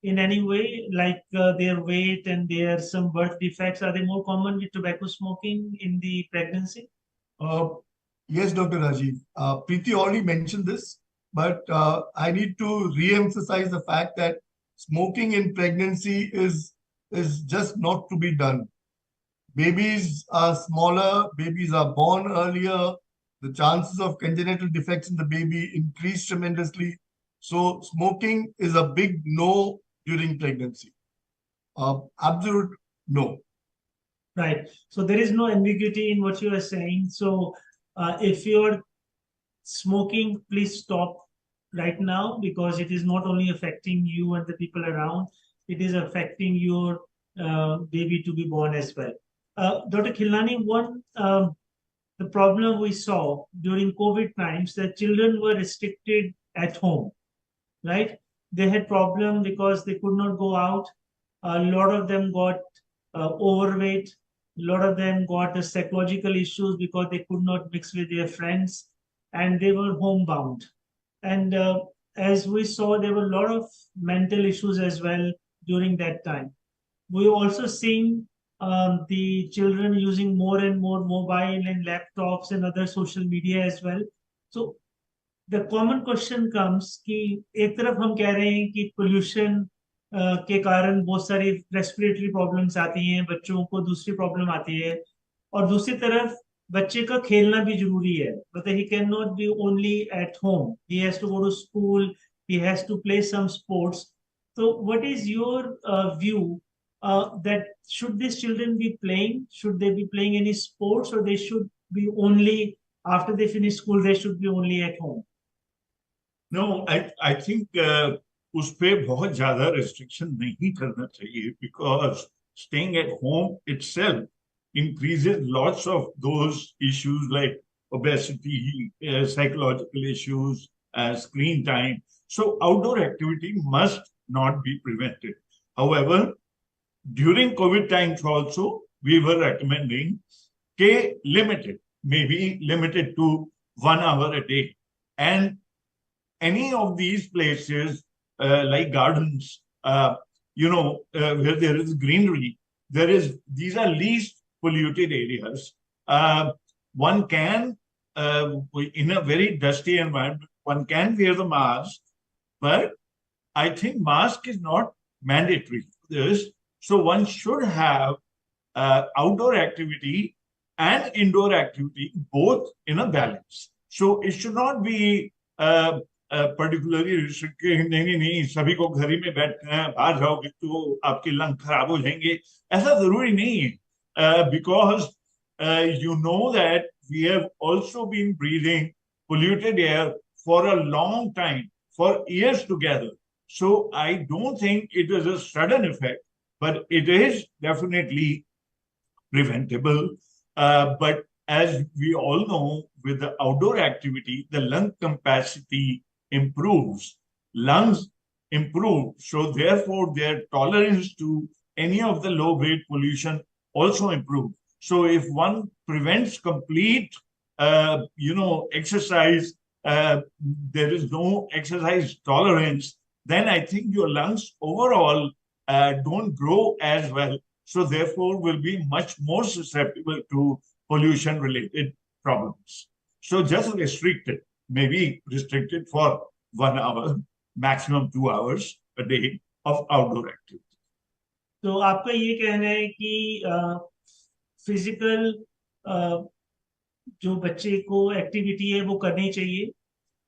in any way, like their weight and their some birth defects? Are they more common with tobacco smoking in the pregnancy? Yes, Dr. Rajiv. Preeti already mentioned this, but I need to re-emphasize the fact that smoking in pregnancy is just not to be done. Babies are smaller, babies are born earlier, the chances of congenital defects in the baby increase tremendously. So smoking is a big no during pregnancy. Absolute no. Right. So there is no ambiguity in what you are saying. So if you're smoking, please stop right now, because it is not only affecting you and the people around, it is affecting your baby to be born as well. Dr. Khilnani, the problem we saw during COVID times, that children were restricted at home, right? They had problem because they could not go out. A lot of them got overweight. A lot of them got the psychological issues because they could not mix with their friends, and they were homebound. And as we saw, there were a lot of mental issues as well during that time. We also seen the children using more and more mobile and laptops and other social media as well. So the common question comes कि एक तरफ हम कह रहे हैं कि pollution के कारण बहुत सारी रेस्पिरेटरी प्रॉब्लम्स आती हैं, बच्चों को दूसरी प्रॉब्लम आती है, और दूसरी तरफ बच्चे का खेलना भी जरूरी है. मतलब he cannot be only at home. He has to go to school. He has to play some sports. So what is your view that should these children be playing? Should they be playing any sports, or they should be only after they finish school, they should be only at home? No, I think उस पे बहुत ज्यादा restriction नहीं करना चाहिए, because staying at home itself increases lots of those issues like obesity, psychological issues, screen time. So outdoor activity must not be prevented. However, during COVID times also, we were recommending limited, maybe limited to 1 hour a day. And any of these places, like gardens, where there is greenery, these are least polluted areas. One can, in a very dusty environment, one can wear the mask, but I think mask is not mandatory for this. So one should have outdoor activity and indoor activity both in a balance. So it should not be particularly restricted, नहीं सभी को घर ही में बैठना है, बाहर जाओगे तो आपके लंग खराब हो जाएंगे, ऐसा जरूरी नहीं है. Because you know that we have also been breathing polluted air for a long time, for years together. So I don't think it is a sudden effect, but it is definitely preventable. But as we all know, with the outdoor activity, the lung capacity improves, lungs improve. So therefore, their tolerance to any of the low-grade pollution also improve. So if one prevents complete, exercise, there is no exercise tolerance, then I think your lungs overall don't grow as well. So therefore, will be much more susceptible to pollution-related problems. So just restricted, maybe restricted for 1 hour, maximum 2 hours a day of outdoor activity. तो आपका ये कहना है कि physical जो बच्चे को activity है वो करनी चाहिए,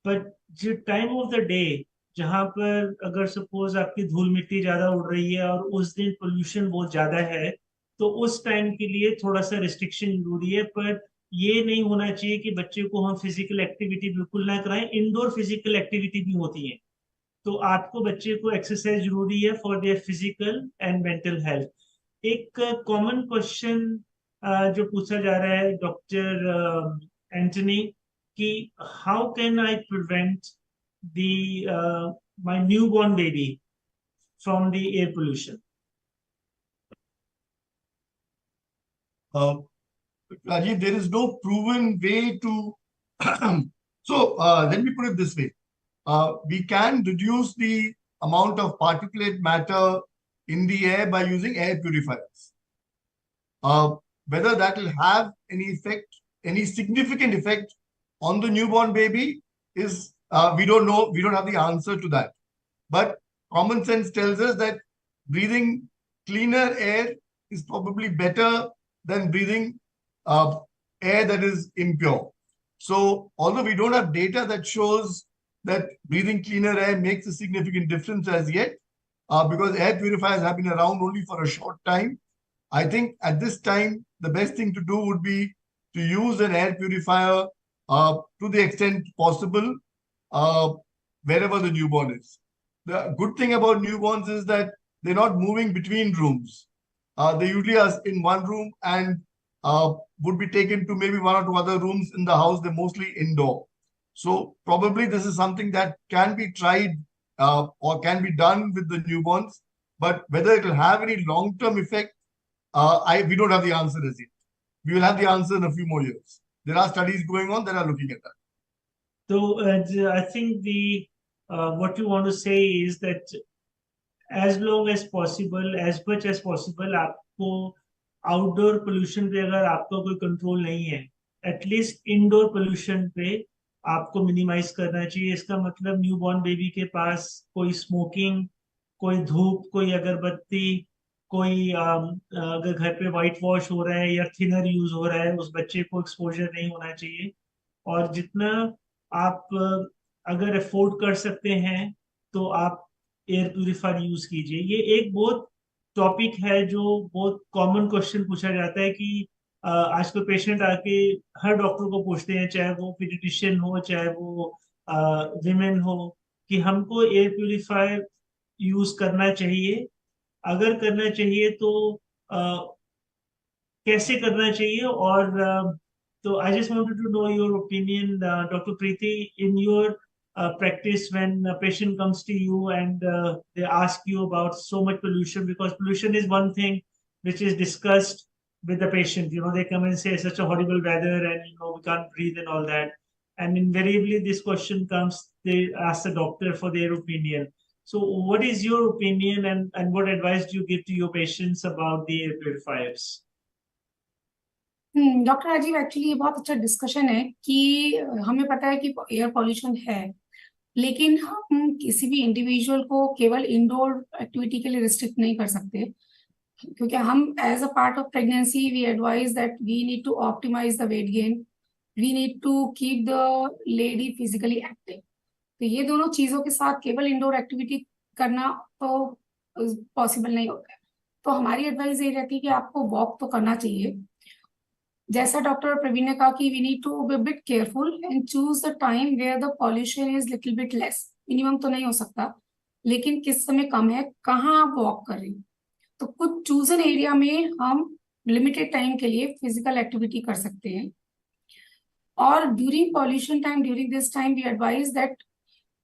बट जो टाइम ऑफ द डे जहाँ पर अगर सपोज आपकी धूल मिट्टी ज्यादा उड़ रही है और उस दिन पोल्यूशन बहुत ज्यादा है, तो उस टाइम के लिए थोड़ा सा रिस्ट्रिक्शन जरूरी है. पर ये नहीं होना चाहिए कि बच्चे को हम फिजिकल एक्टिविटी बिल्कुल ना कराएं. इंडोर फिजिकल एक्टिविटी भी होती है, तो आपको बच्चे को एक्सरसाइज जरूरी है for their physical and mental health. एक कॉमन क्वेश्चन जो पूछा जा रहा है डॉक्टर एंटनी कि how can I prevent the my newborn baby from the air pollution? Rajiv, there is no proven way to. So let me put it this way. We can reduce the amount of particulate matter in the air by using air purifiers. Whether that will have any effect, any significant effect on the newborn baby is we don't know, we don't have the answer to that. But common sense tells us that breathing cleaner air is probably better than breathing air that is impure. So although we don't have data that shows that breathing cleaner air makes a significant difference as yet, because air purifiers have been around only for a short time, I think at this time, the best thing to do would be to use an air purifier to the extent possible wherever the newborn is. The good thing about newborns is that they're not moving between rooms. They usually are in one room and would be taken to maybe one or two other rooms in the house. They're mostly indoor. So probably this is something that can be tried or can be done with the newborns. But whether it will have any long-term effect, we don't have the answer as yet. We will have the answer in a few more years. There are studies going on that are looking at that. So I think what you want to say is that as long as possible, as much as possible, आपको outdoor pollution पे अगर आपका कोई control नहीं है, at least indoor pollution पे आपको minimise करना चाहिए. इसका मतलब न्यूबॉर्न बेबी के पास कोई स्मोकिंग, कोई धूप, कोई अगरबत्ती, कोई अगर घर पे व्हाइट वॉश हो रहा है या थिनर यूज हो रहा है, उस बच्चे को एक्सपोजर नहीं होना चाहिए. और जितना आप अगर अफोर्ड कर सकते हैं तो आप एयर प्यूरिफायर यूज कीजिए. ये एक बहुत टॉपिक है जो बहुत कॉमन क्वेश्चन पूछा जाता है कि आजकल पेशेंट आके हर डॉक्टर को पूछते हैं, चाहे वो पीडियाट्रिशियन हो, चाहे वो विमेन हो, कि हमको एयर प्यूरिफायर यूज करना चाहिए. अगर करना चाहिए तो कैसे करना चाहिए. और so I just wanted to know your opinion, Dr. Preeti, in your practice when a patient comes to you and they ask you about so much pollution, because pollution is one thing which is discussed with the patient. They come and say such a horrible weather and we can't breathe and all that. And invariably this question comes, they ask the doctor for their opinion. So what is your opinion and what advice do you give to your patients about the air purifiers? Doctor Rajiv, actually ये बहुत अच्छा discussion है कि हमें पता है कि air pollution है, लेकिन हम किसी भी इंडिविजुअल को केवल इंडोर एक्टिविटी के लिए रिस्ट्रिक्ट नहीं कर सकते, क्योंकि हम as a part of pregnancy we advise that we need to optimise the weight gain, we need to keep the lady physically active. तो ये दोनों चीजों के साथ केवल इंडोर एक्टिविटी करना तो पॉसिबल नहीं होता है. तो हमारी एडवाइस ये रहती है कि आपको वॉक तो करना चाहिए. जैसा डॉक्टर प्रवीण ने कहा कि we need to be bit careful and choose the time where the pollution is little bit less. Minimum तो नहीं हो सकता, लेकिन किस समय कम है, कहाँ आप वॉक कर रही हो. तो कुछ चूजन एरिया में हम लिमिटेड टाइम के लिए फिजिकल एक्टिविटी कर सकते हैं. और during pollution time, during this time we advise that,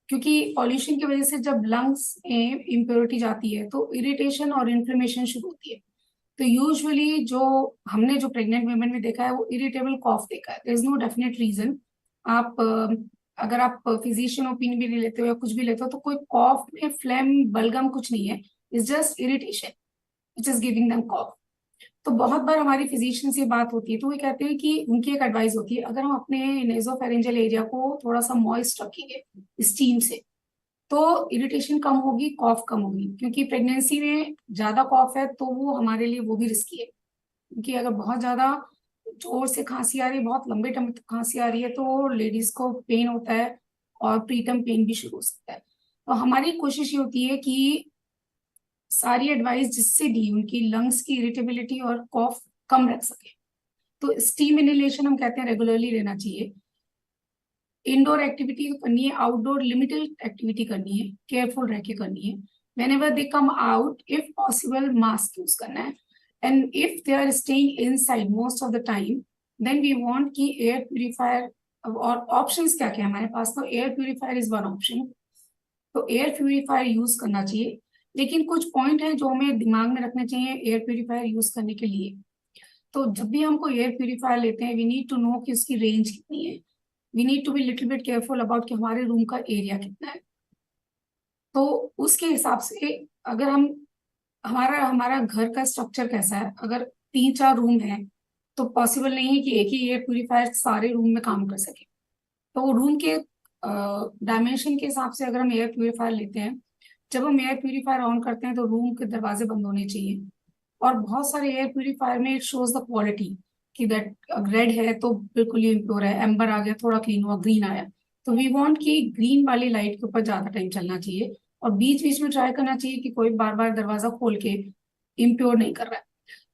क्योंकि पॉल्यूशन की वजह से जब लंग्स में इम्प्योरिटी जाती है तो इरिटेशन और इन्फ्लेमेशन शुरू होती है. तो यूजुअली जो हमने जो प्रेग्नेंट वुमेन में देखा है वो इरिटेबल कॉफ देखा है. There is no definite reason. आप अगर आप फिजिशियन ओपिनियन भी नहीं लेते हो या कुछ भी लेते हो तो कोई कॉफ में फ्लेम बलगम कुछ नहीं है. It's just irritation which is giving them cough. तो बहुत बार हमारी फिजिशियन से बात होती है तो वो कहते हैं कि उनकी एक एडवाइस होती है, अगर हम अपने नेजोफेरेंजियल एरिया को थोड़ा सा मॉइस्ट रखेंगे स्टीम से तो इरिटेशन कम होगी, कॉफ कम होगी. क्योंकि प्रेगनेंसी में ज्यादा कॉफ है तो वो हमारे लिए वो भी रिस्की है, क्योंकि अगर बहुत ज्यादा जोर से खांसी आ रही है, बहुत लंबे टाइम तक खांसी आ रही है तो लेडीज को पेन होता है और प्रीटर्म पेन भी शुरू हो सकता है. तो हमारी कोशिश ये होती है कि सारी एडवाइस जिससे दी उनकी लंग्स की इरिटेबिलिटी और कॉफ कम रख सके. तो स्टीम इनहेलेशन हम कहते हैं रेगुलरली लेना चाहिए. इंडोर एक्टिविटी करनी है, आउटडोर लिमिटेड एक्टिविटी करनी है, केयरफुल रह के करनी है. Whenever they come out, if possible mask use करना है. And if they are staying inside most of the time, then we want कि एयर प्यूरिफायर. और ऑप्शंस क्या क्या है हमारे पास, तो air purifier is one option. तो एयर प्यूरिफायर यूज करना चाहिए, लेकिन कुछ पॉइंट है जो हमें दिमाग में रखने चाहिए एयर प्यूरिफायर यूज करने के लिए. तो जब भी हमको एयर प्यूरिफायर लेते हैं वी नीड टू नो कि उसकी रेंज कितनी है. We need to be little bit careful about कि हमारे रूम का एरिया कितना है. तो उसके हिसाब से अगर हम हमारा घर का स्ट्रक्चर कैसा है, अगर 3-4 रूम है तो पॉसिबल नहीं है कि एक ही एयर प्यूरिफायर सारे रूम में काम कर सके. तो रूम के डायमेंशन के हिसाब से अगर हम एयर प्यूरिफायर लेते हैं, जब हम एयर प्यूरिफायर ऑन करते हैं तो रूम के दरवाजे बंद होने चाहिए। और बहुत सारे एयर प्यूरिफायर में इट शोज द क्वालिटी कि दैट रेड है तो बिल्कुल ही इम्प्योर है, एम्बर आ गया थोड़ा क्लीन हुआ, ग्रीन आया। तो वी वांट कि ग्रीन वाली लाइट के ऊपर ज्यादा टाइम चलना चाहिए, और बीच बीच में ट्राई करना चाहिए कि कोई बार बार दरवाजा खोल के इम्प्योर नहीं कर रहा है।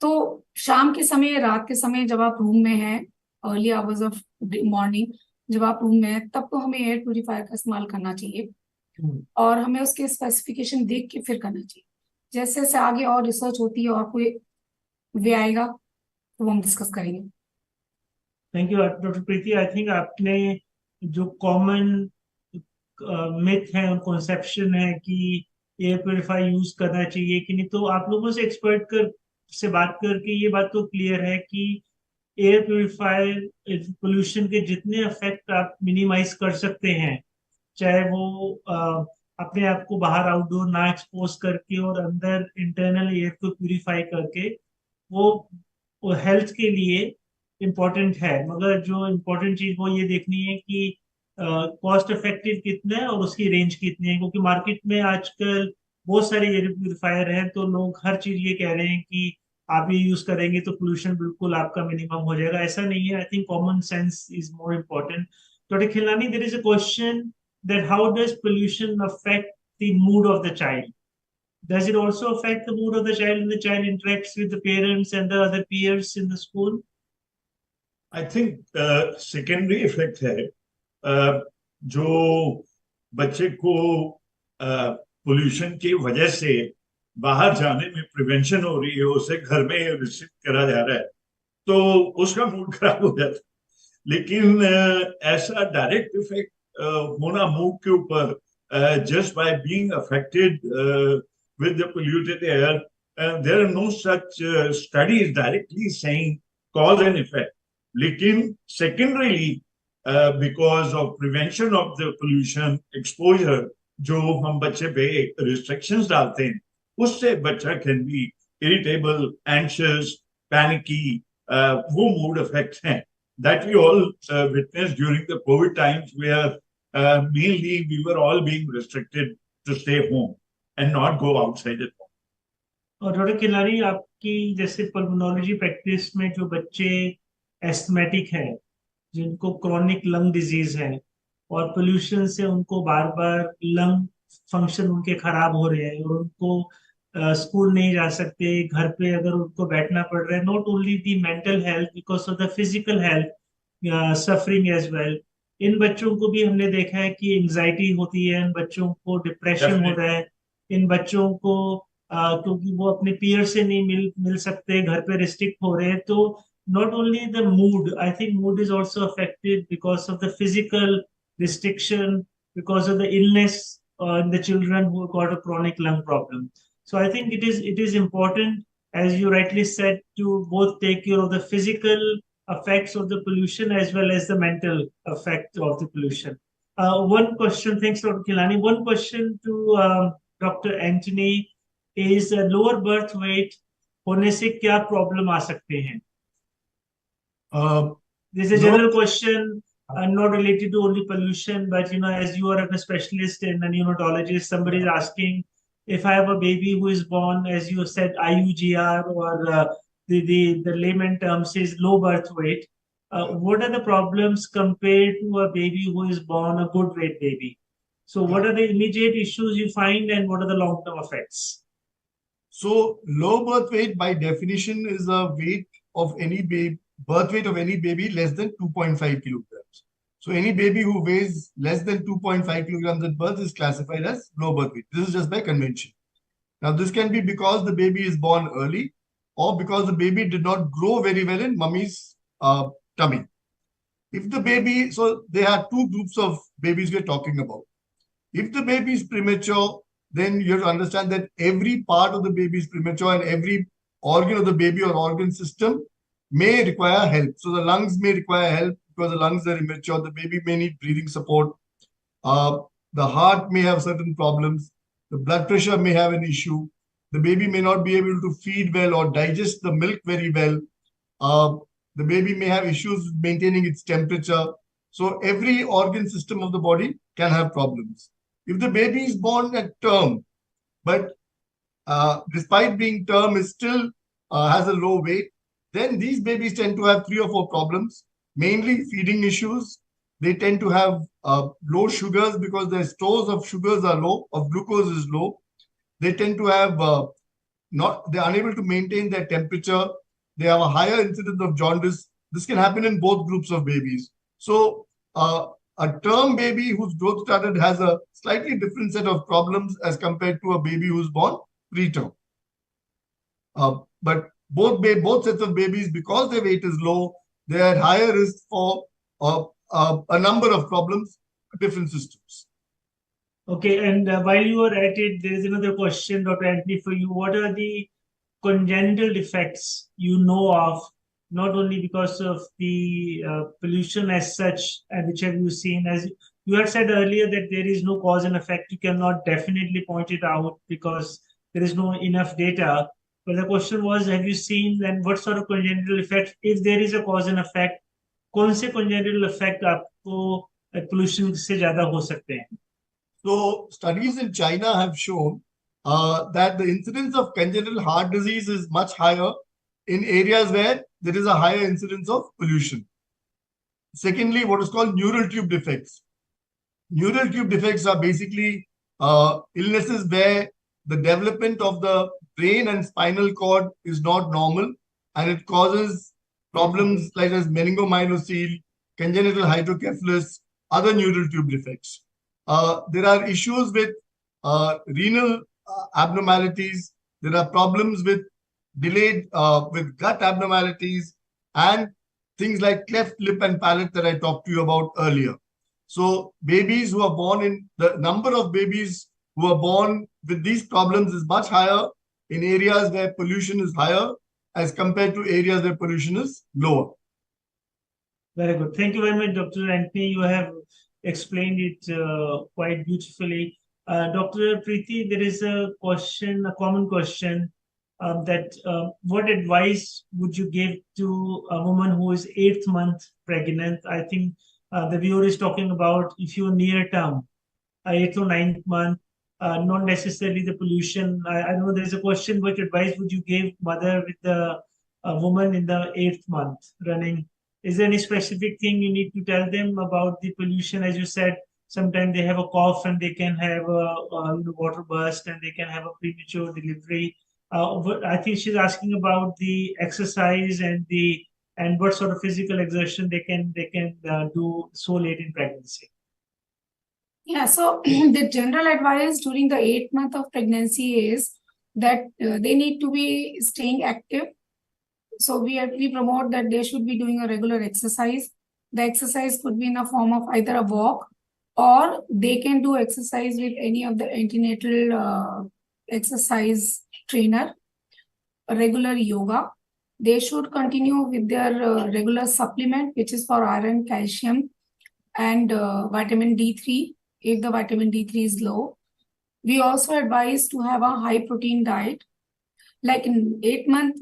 तो शाम के समय, रात के समय जब आप रूम में हैं, अर्ली आवर्स ऑफ मॉर्निंग जब आप रूम में हैं, तब तो हमें एयर प्यूरिफायर का इस्तेमाल करना चाहिए, और हमें उसके स्पेसिफिकेशन देख के फिर करना चाहिए। जैसे जैसे आगे और रिसर्च होती है और कोई वे आएगा तो वो हम डिस्कस करेंगे। Thank you doctor Preeti. I think आपने जो कॉमन मिथ है और कॉन्सेप्शन है कि एयर प्योरीफायर यूज करना चाहिए कि नहीं, तो आप लोगों से से बात करके ये बात तो क्लियर है कि एयर प्योरीफायर पोल्यूशन के जितने इफेक्ट आप मिनिमाइज कर सकते हैं, चाहे वो अपने आप को बाहर आउटडोर ना एक्सपोज करके और अंदर इंटरनल एयर को प्यूरिफाई करके, वो हेल्थ के लिए इम्पोर्टेंट है। मगर जो इम्पोर्टेंट चीज वो ये देखनी है कि कॉस्ट इफेक्टिव कितना है और उसकी रेंज कितनी है, क्योंकि मार्केट में आजकल बहुत सारे एयर प्यूरिफायर हैं, तो लोग हर चीज ये कह रहे हैं कि आप ये यूज करेंगे तो पोल्यूशन बिल्कुल आपका मिनिमम हो जाएगा। ऐसा नहीं है। I think common sense is more important. Doctor Khilani, there is a question that how does pollution affect the mood of the child? Does it also affect the mood of the child when the child interacts with the parents and the other peers in the school? I think secondary effect है। जो बच्चे को pollution की वजह से बाहर जाने में प्रिवेंशन हो रही है, उसे घर में रिस्ट्रिक्ट करा जा रहा है, तो उसका मूड खराब हो जाता है। लेकिन ऐसा डायरेक्ट इफेक्ट होना मूड के ऊपर just by being affected with the polluted air, there are no such studies directly saying cause and effect. लेकिन secondarily, because of prevention of the pollution exposure, जो हम बच्चे पे restrictions डालते हैं, उससे बच्चा can be irritable, anxious, panicky, वो mood effects हैं that we all witnessed during the COVID times, where mainly we were all being restricted to stay home and not go outside at home. और doctor खिलानी, आपकी जैसे pulmonology practice में जो बच्चे asthmatic हैं, जिनको क्रॉनिक लंग डिजीज है और पोल्यूशन से उनको बार बार लंग फंक्शन उनके खराब हो रहे हैं और उनको स्कूल नहीं जा सकते, घर पे अगर उनको बैठना पड़ रहा है, not only the mental health because of the physical health suffering as well, इन बच्चों को भी हमने देखा है कि एंजाइटी होती है, इन बच्चों को डिप्रेशन हो रहा है, इन बच्चों को क्योंकि वो अपने पीयर से नहीं मिल सकते, घर पे रिस्ट्रिक्ट हो रहे हैं। तो not only the mood, I think mood is also affected because of the physical restriction, because of the illness in the children who got a chronic lung problem. So I think it is important, as you rightly said, to both take care of the physical effects of the pollution as well as the mental effect of the pollution. One question, thanks Dr. Kilani. One question to Dr. Anthony is lower birth weight होने से क्या problem आ सकते हैं? This is a general question, not related to only pollution, but as you are a specialist and a neonatologist, somebody is asking, if I have a baby who is born, as you said, IUGR, or the layman term says low birth weight, what are the problems compared to a baby who is born a good weight baby? So what are the immediate issues you find and what are the long-term effects? So low birth weight by definition is a weight of any baby, birth weight of any baby less than 2.5 kilograms. So any baby who weighs less than 2.5 kilograms at birth is classified as low birth weight. This is just by convention. Now this can be because the baby is born early or because the baby did not grow very well in mummy's tummy. If the baby, so there are two groups of babies we're talking about. If the baby is premature, then you have to understand that every part of the baby is premature and every organ of the baby or organ system may require help. So the lungs may require help because the lungs are immature. The baby may need breathing support. The heart may have certain problems. The blood pressure may have an issue. The baby may not be able to feed well or digest the milk very well. The baby may have issues maintaining its temperature. So every organ system of the body can have problems. If the baby is born at term, but despite being term, is still has a low weight, then these babies tend to have 3 or 4 problems, mainly feeding issues. They tend to have low sugars because their stores of sugars are low, of glucose is low. They tend to have they're unable to maintain their temperature. They have a higher incidence of jaundice. This can happen in both groups of babies. So a term baby whose growth started has a slightly different set of problems as compared to a baby who's born preterm. But both sets of babies, because their weight is low, they are at higher risk for a number of problems, different systems. Okay, and while you are at it, there is another question, Dr. Anthony, for you. What are the congenital defects you know of, not only because of the pollution as such, and which have you seen? As you had said earlier that there is no cause and effect, you cannot definitely point it out because there is no enough data. But the question was, have you seen and what sort of congenital effect, if there is a cause and effect, कौन से congenital effect आपको pollution से ज़्यादा हो सकते हैं? So studies in China have shown that the incidence of congenital heart disease is much higher in areas where there is a higher incidence of pollution. Secondly, what is called neural tube defects. Neural tube defects are basically illnesses where the development of the brain and spinal cord is not normal, and it causes problems like as meningomyelocele, congenital hydrocephalus, other neural tube defects. There are issues with renal abnormalities. There are problems with with gut abnormalities and things like cleft lip and palate that I talked to you about earlier. So babies who are born the number of babies who are born with these problems is much higher in areas where pollution is higher as compared to areas where pollution is lower. Very good. Thank you very much, Dr. Anthony. You have explained it quite beautifully. Dr. Preeti, there is a common question what advice would you give to a woman who is 8th month pregnant? I think the viewer is talking about if you're near term, 8th or 9th month, not necessarily the pollution. I know there's a question, what advice would you give mother with the woman in the 8th month running? Is there any specific thing you need to tell them about the pollution? As you said, sometimes they have a cough and they can have a water burst and they can have a premature delivery. I think she's asking about the exercise and what sort of physical exertion they can do so late in pregnancy. Yeah, so the general advice during the 8th month of pregnancy is that they need to be staying active. So we promote that they should be doing a regular exercise. The exercise could be in a form of either a walk, or they can do exercise with any of the antenatal exercise trainer, a regular yoga. They should continue with their regular supplement, which is for iron, calcium, and vitamin D3, if the vitamin D3 is low. We also advise to have a high protein diet. Like in 8th month,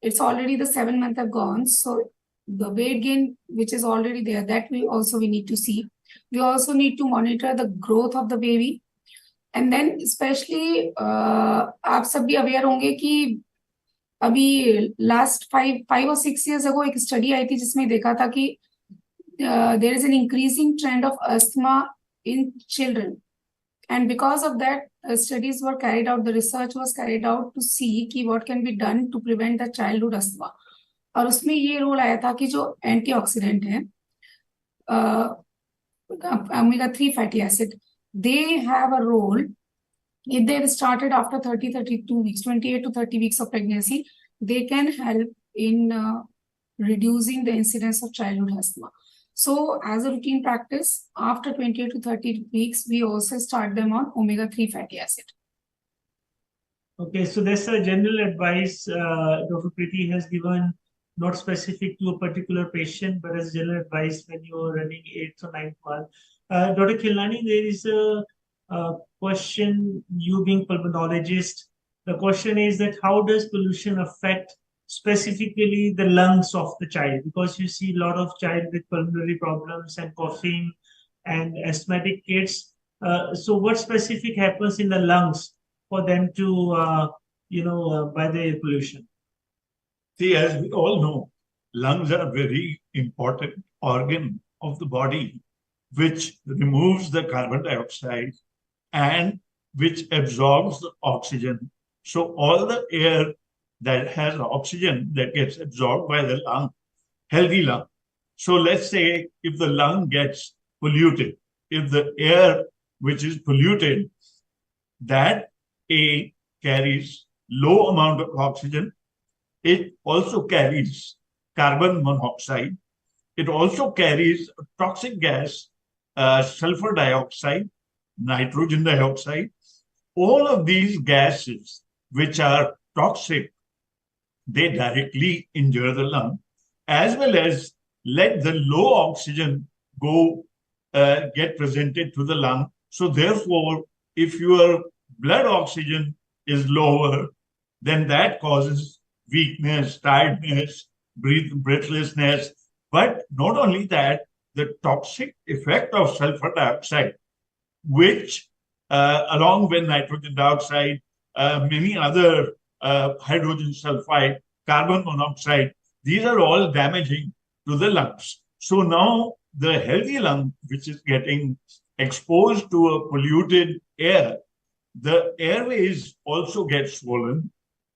it's already the 7th month have gone. So the weight gain, which is already there, that we need to see. We also need to monitor the growth of the baby. And then especially, आप सब भी aware होंगे कि अभी last 5 or 6 years ago एक study आई थी जिसमें देखा था कि there is an increasing trend of asthma in children. And because of that, studies were carried out, the research was carried out to see कि what can be done to prevent the childhood asthma. और उसमें ये role आया था कि जो antioxidant है, omega-3 fatty acid, they have a role. If they have started after 32 weeks, 28 to 30 weeks of pregnancy, they can help in reducing the incidence of childhood asthma. So as a routine practice, after 28 to 30 weeks, we also start them on omega-3 fatty acid. Okay, so that's a general advice Dr. Preeti has given, not specific to a particular patient, but as general advice when you're running 8th or 9th month. Dr. Khilnani, there is a question, you being pulmonologist, the question is that how does pollution affect specifically the lungs of the child, because you see a lot of child with pulmonary problems and coughing and asthmatic kids. So what specific happens in the lungs for them to, by the air pollution? See, as we all know, lungs are a very important organ of the body, which removes the carbon dioxide and which absorbs the oxygen. So all the air that has oxygen that gets absorbed by the lung, healthy lung. So let's say if the lung gets polluted, if the air which is polluted, that carries low amount of oxygen. It also carries carbon monoxide. It also carries a toxic gas, sulfur dioxide, nitrogen dioxide. All of these gases, which are toxic, they directly injure the lung, as well as let the low oxygen go get presented to the lung. So therefore, if your blood oxygen is lower, then that causes weakness, tiredness, breathlessness. But not only that, the toxic effect of sulfur dioxide, which along with nitrogen dioxide, many other hydrogen sulfide, carbon monoxide, these are all damaging to the lungs. So now the healthy lung, which is getting exposed to a polluted air, the airways also get swollen,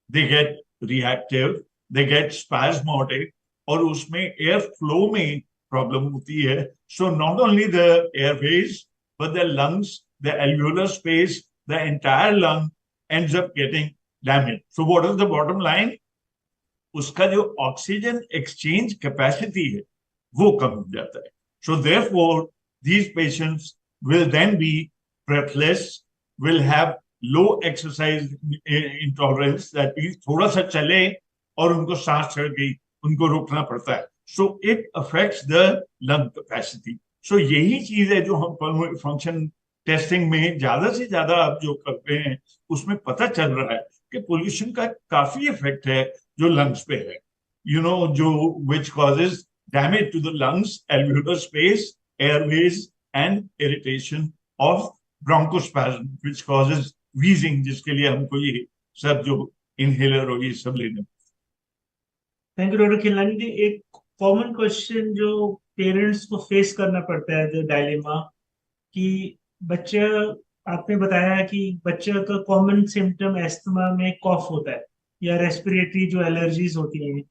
they get reactive, they get spasmodic, और उसमें air flow में problem होती है. So not only the airways, but the lungs, the alveolar space, the entire lung ends up getting damaged. So what is the bottom line? उसका जो oxygen exchange capacity है, वो कम हो जाता है. So therefore, these patients will then be breathless, will have low exercise intolerance, that means थोड़ा सा चले और उनको सांस चढ़ गई, उनको रोकना पड़ता है. So it affects the lung capacity. So यही चीज है जो हम pulmonary function टेस्टिंग में ज्यादा से ज्यादा आप जो करते हैं उसमें पता चल रहा है कि पोल्यूशन का काफी इफेक्ट है जो लंग्स पे है. जो which causes damage to the lungs, alveolar space, airways, and irritation of bronchospasm, which causes wheezing, जिसके लिए हमको ये सब जो इनहेलर और ये सब लेने. थैंक यू डॉक्टर खिलनानी जी. एक कॉमन क्वेश्चन जो पेरेंट्स को फेस करना पड़ता है, जो डायलेमा, कि बच्चा, आपने बताया कि बच्चे का कॉमन सिम्टम एस्थमा में कॉफ होता है या रेस्पिरेटरी जो एलर्जीज होती हैं,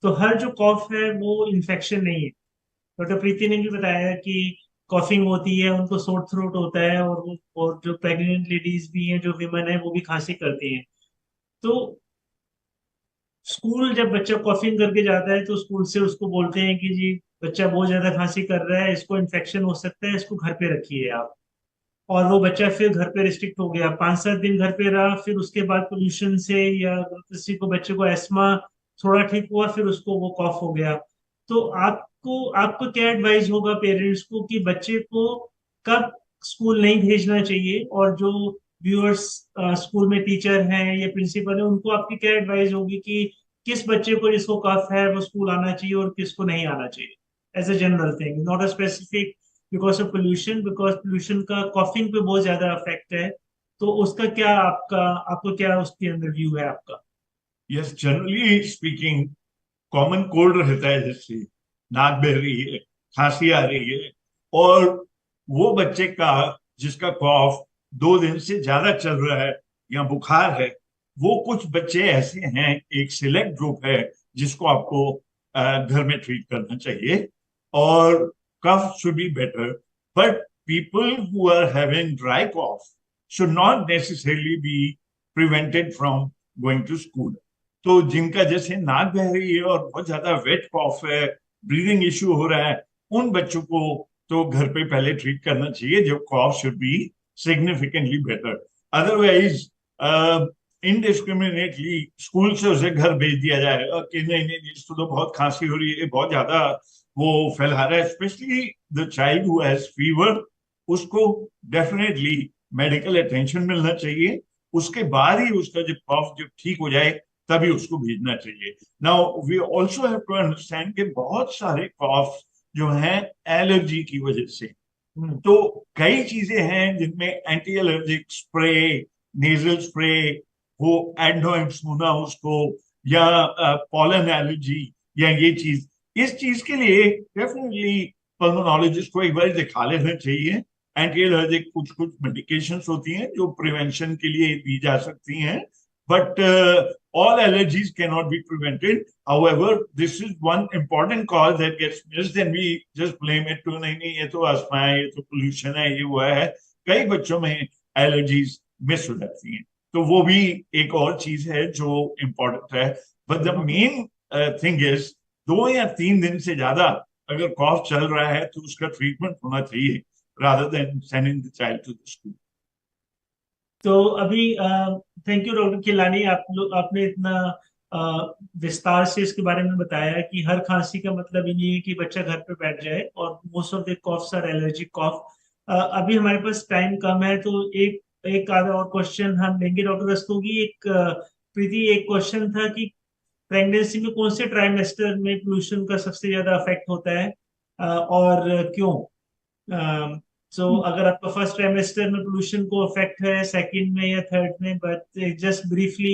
तो हर जो कॉफ है वो इन्फेक्शन नहीं है. डॉक्टर प्रीति ने भी बताया कि कॉफिंग होती है, उनको सोर थ्रोट होता है, और जो प्रेग्नेंट लेडीज भी हैं, जो विमेन है, वो भी खांसी करती हैं. तो स्कूल जब बच्चा कॉफिंग करके जाता है तो स्कूल से उसको बोलते हैं कि जी बच्चा बहुत ज्यादा खांसी कर रहा है, इसको इन्फेक्शन हो सकता है, इसको घर पे रखिए आप. और वो बच्चा फिर घर पे रिस्ट्रिक्ट हो गया, 5-7 दिन घर पे रहा, फिर उसके बाद पोल्यूशन से या किसी को बच्चे को एस्मा थोड़ा ठीक हुआ, फिर उसको वो कॉफ हो गया. तो आपको क्या एडवाइस होगा पेरेंट्स को कि बच्चे को कब स्कूल नहीं भेजना चाहिए, और जो व्यूअर्स स्कूल में टीचर हैं या प्रिंसिपल है, उनको आपकी क्या एडवाइस होगी कि किस बच्चे को जिसको कफ है वो स्कूल आना चाहिए और किसको नहीं आना चाहिए, as a general thing, not a specific because of pollution, because pollution का कॉफिंग पे बहुत ज्यादा इफेक्ट है. तो उसका क्या आपको क्या उसके अंदर व्यू है आपका? Yes, generally speaking common cold रहता है, जैसे नाक बह रही है, खांसी आ रही है, और वो बच्चे का जिसका कॉफ 2 दिन से ज्यादा चल रहा है या बुखार है, वो कुछ बच्चे ऐसे हैं, एक सिलेक्ट ग्रुप है जिसको आपको घर में ट्रीट करना चाहिए, और cough should be better. But people who are having dry cough should not necessarily be prevented from going to school. तो जिनका जैसे नाक बह रही है और बहुत ज्यादा वेट कॉफ है, ब्रीदिंग इश्यू हो रहा है, उन बच्चों को तो घर पे पहले ट्रीट करना चाहिए, जो cough should be significantly better. Otherwise indiscriminately school से उसे घर भेज दिया जाएगा कि नहीं इसको तो बहुत खांसी हो रही है, बहुत ज्यादा वो फैला रहा है, specially the child who has fever, उसको डेफिनेटली मेडिकल अटेंशन मिलना चाहिए. उसके बाद ही उसका जब कॉफ जब ठीक हो जाए तभी उसको भेजना चाहिए। Now we also have to understand कि बहुत सारे कॉफ जो हैं एलर्जी की वजह से, तो कई चीजें हैं जिनमें anti allergic spray, nasal spray, वो एडवांस होना उसको, या पॉलन एलर्जी, या ये चीज, इस चीज के लिए डेफिनेटली पल्मोनोलॉजिस्ट को एक बार दिखा लेना चाहिए। एंटी एलर्जिक कुछ कुछ मेडिकेशंस होती हैं जो प्रिवेंशन के लिए दी जा सकती हैं, but all allergies cannot be prevented. However, this is one important cause that gets missed, and we just blame it to नहीं ये तो अस्थमा है, ये तो pollution है, ये हुआ है। कई बच्चों में allergies मिस हो जाती हैं, तो वो भी एक और चीज है जो important है। But the main thing is 2 या 3 दिन से ज्यादा अगर कॉफ चल रहा है तो उसका ट्रीटमेंट होना चाहिए, rather than sending the child to the school. तो अभी थैंक यू डॉक्टर किलानी, आपने इतना विस्तार से इसके बारे में बताया कि हर खांसी का मतलब ही नहीं है कि बच्चा घर पे बैठ जाए, और most of the coughs are allergic cough. अभी हमारे पास टाइम कम है, तो एक आधा और क्वेश्चन हम लेंगे डॉक्टर रस्तोगी। प्रीति, एक क्वेश्चन था कि प्रेगनेंसी में कौन से ट्राइमेस्टर में पोल्यूशन का सबसे ज्यादा इफेक्ट होता है और क्यों? अगर आपका फर्स्ट ट्राइमेस्टर में पोल्यूशन को इफेक्ट है, सेकंड में या थर्ड में, बट जस्ट ब्रीफली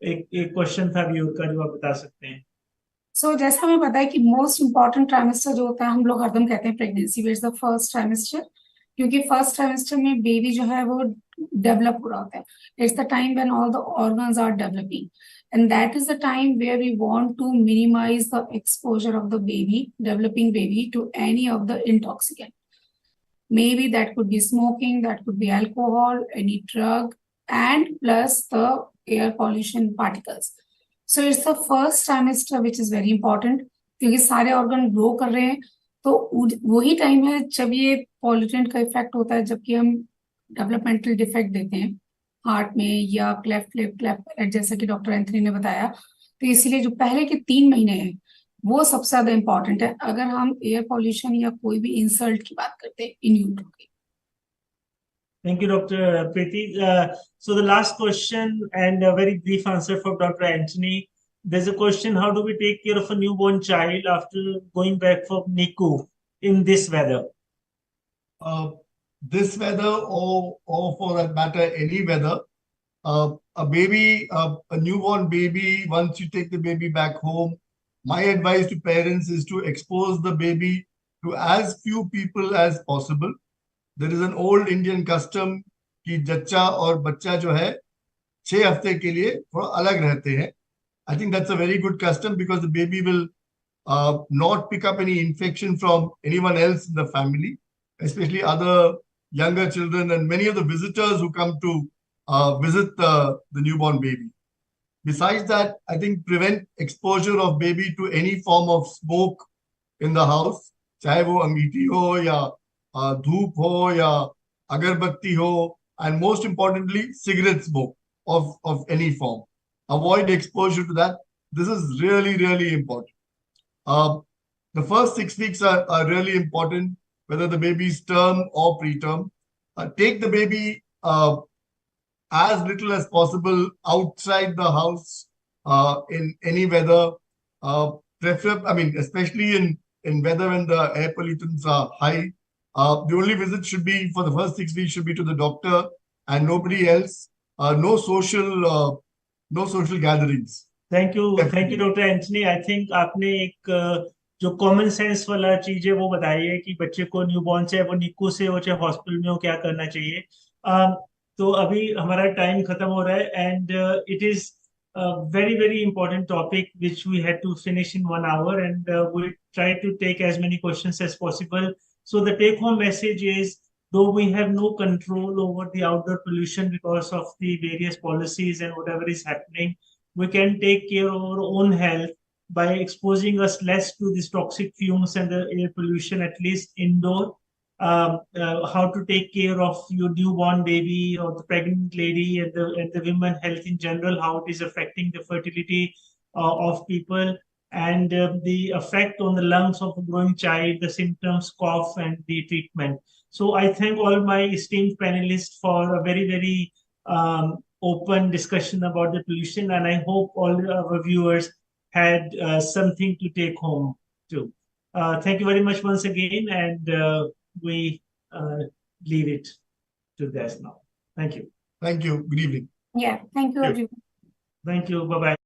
एक क्वेश्चन था व्यूअर का जो आप बता सकते हैं। जैसा हमें पता है कि मोस्ट इंपॉर्टेंट ट्राइमेस्टर जो होता है, हम लोग हरदम कहते हैं प्रेगनेंसी में इज द फर्स्ट ट्राइमेस्टर, क्योंकि फर्स्ट ट्राइमेस्टर में बेबी जो है वो डेवलप हो रहा होता है। It's the time when all the organs are developing, and that is the time where we want to minimize the exposure of the developing baby to any of the intoxicant. Maybe that could be smoking, that could be alcohol, any drug, and plus the air pollution particles. So it's the first trimester which is very important, क्योंकि सारे organ grow कर रहे हैं, तो वही time है जब ये पॉल्यूटेंट का इफेक्ट होता है, जबकि हम डेवलपमेंटल डिफेक्ट देते हैं हार्ट में या क्लेफ्ट लिप, क्लेफ्ट पैलेट, जैसा कि डॉक्टर एंथनी ने बताया। तो इसीलिए जो पहले के 3 महीने हैं वो सबसे ज्यादा इंपॉर्टेंट है, अगर हम एयर पॉल्यूशन या कोई भी इंसल्ट की बात करते हैं इन यूट्रो की। Thank you, Dr. Preeti. So the last question and a very brief answer for Dr. Anthony. There's a question: how do we take care of a newborn child after going back from NICU in this weather? This weather, or for that matter, any weather, a baby, a newborn baby, once you take the baby back home, my advice to parents is to expose the baby to as few people as possible. There is an old Indian custom कि जच्चा और बच्चा जो है 6 हफ्ते के लिए थोड़ा अलग रहते हैं. I think that's a very good custom because the baby will not pick up any infection from anyone else in the family, especially other younger children and many of the visitors who come to visit the newborn baby. Besides that, I think prevent exposure of baby to any form of smoke in the house, चाहे वो अंगीठी हो या धूप हो या अगरबत्ती हो, and most importantly, cigarette smoke of any form. Avoid exposure to that. This is really, really important. The first 6 weeks are really important, whether the baby is term or preterm. Take the baby as little as possible outside the house in any weather. Especially in weather when the air pollutants are high. The only visit should be for the first 6 weeks should be to the doctor and nobody else. No social gatherings. Thank you, Dr. Anthony. I think आपने एक जो common sense वाला चीज है वो बताई है कि बच्चे को न्यूबॉर्न से, वो निकू से हो चाहे हॉस्पिटल में हो, क्या करना चाहिए। तो अभी हमारा टाइम खत्म हो रहा है, and it is very, very important topic which we had to finish in 1 hour, and we tried to take as many questions as possible. So the take home message is, though we have no control over the outdoor pollution because of the various policies and whatever is happening, we can take care of our own health by exposing us less to these toxic fumes and the air pollution, at least indoor. How to take care of your newborn baby or the pregnant lady and the women health in general, how it is affecting the fertility of people, and the effect on the lungs of a growing child, the symptoms, cough, and the treatment. So I thank all my esteemed panelists for a very, very open discussion about the pollution, and I hope all our viewers had something to take home too. Thank you very much once again, and we leave it to this now. Thank you. Thank you. Good evening. Yeah, thank you, Yeah. everyone. Thank you. Bye bye.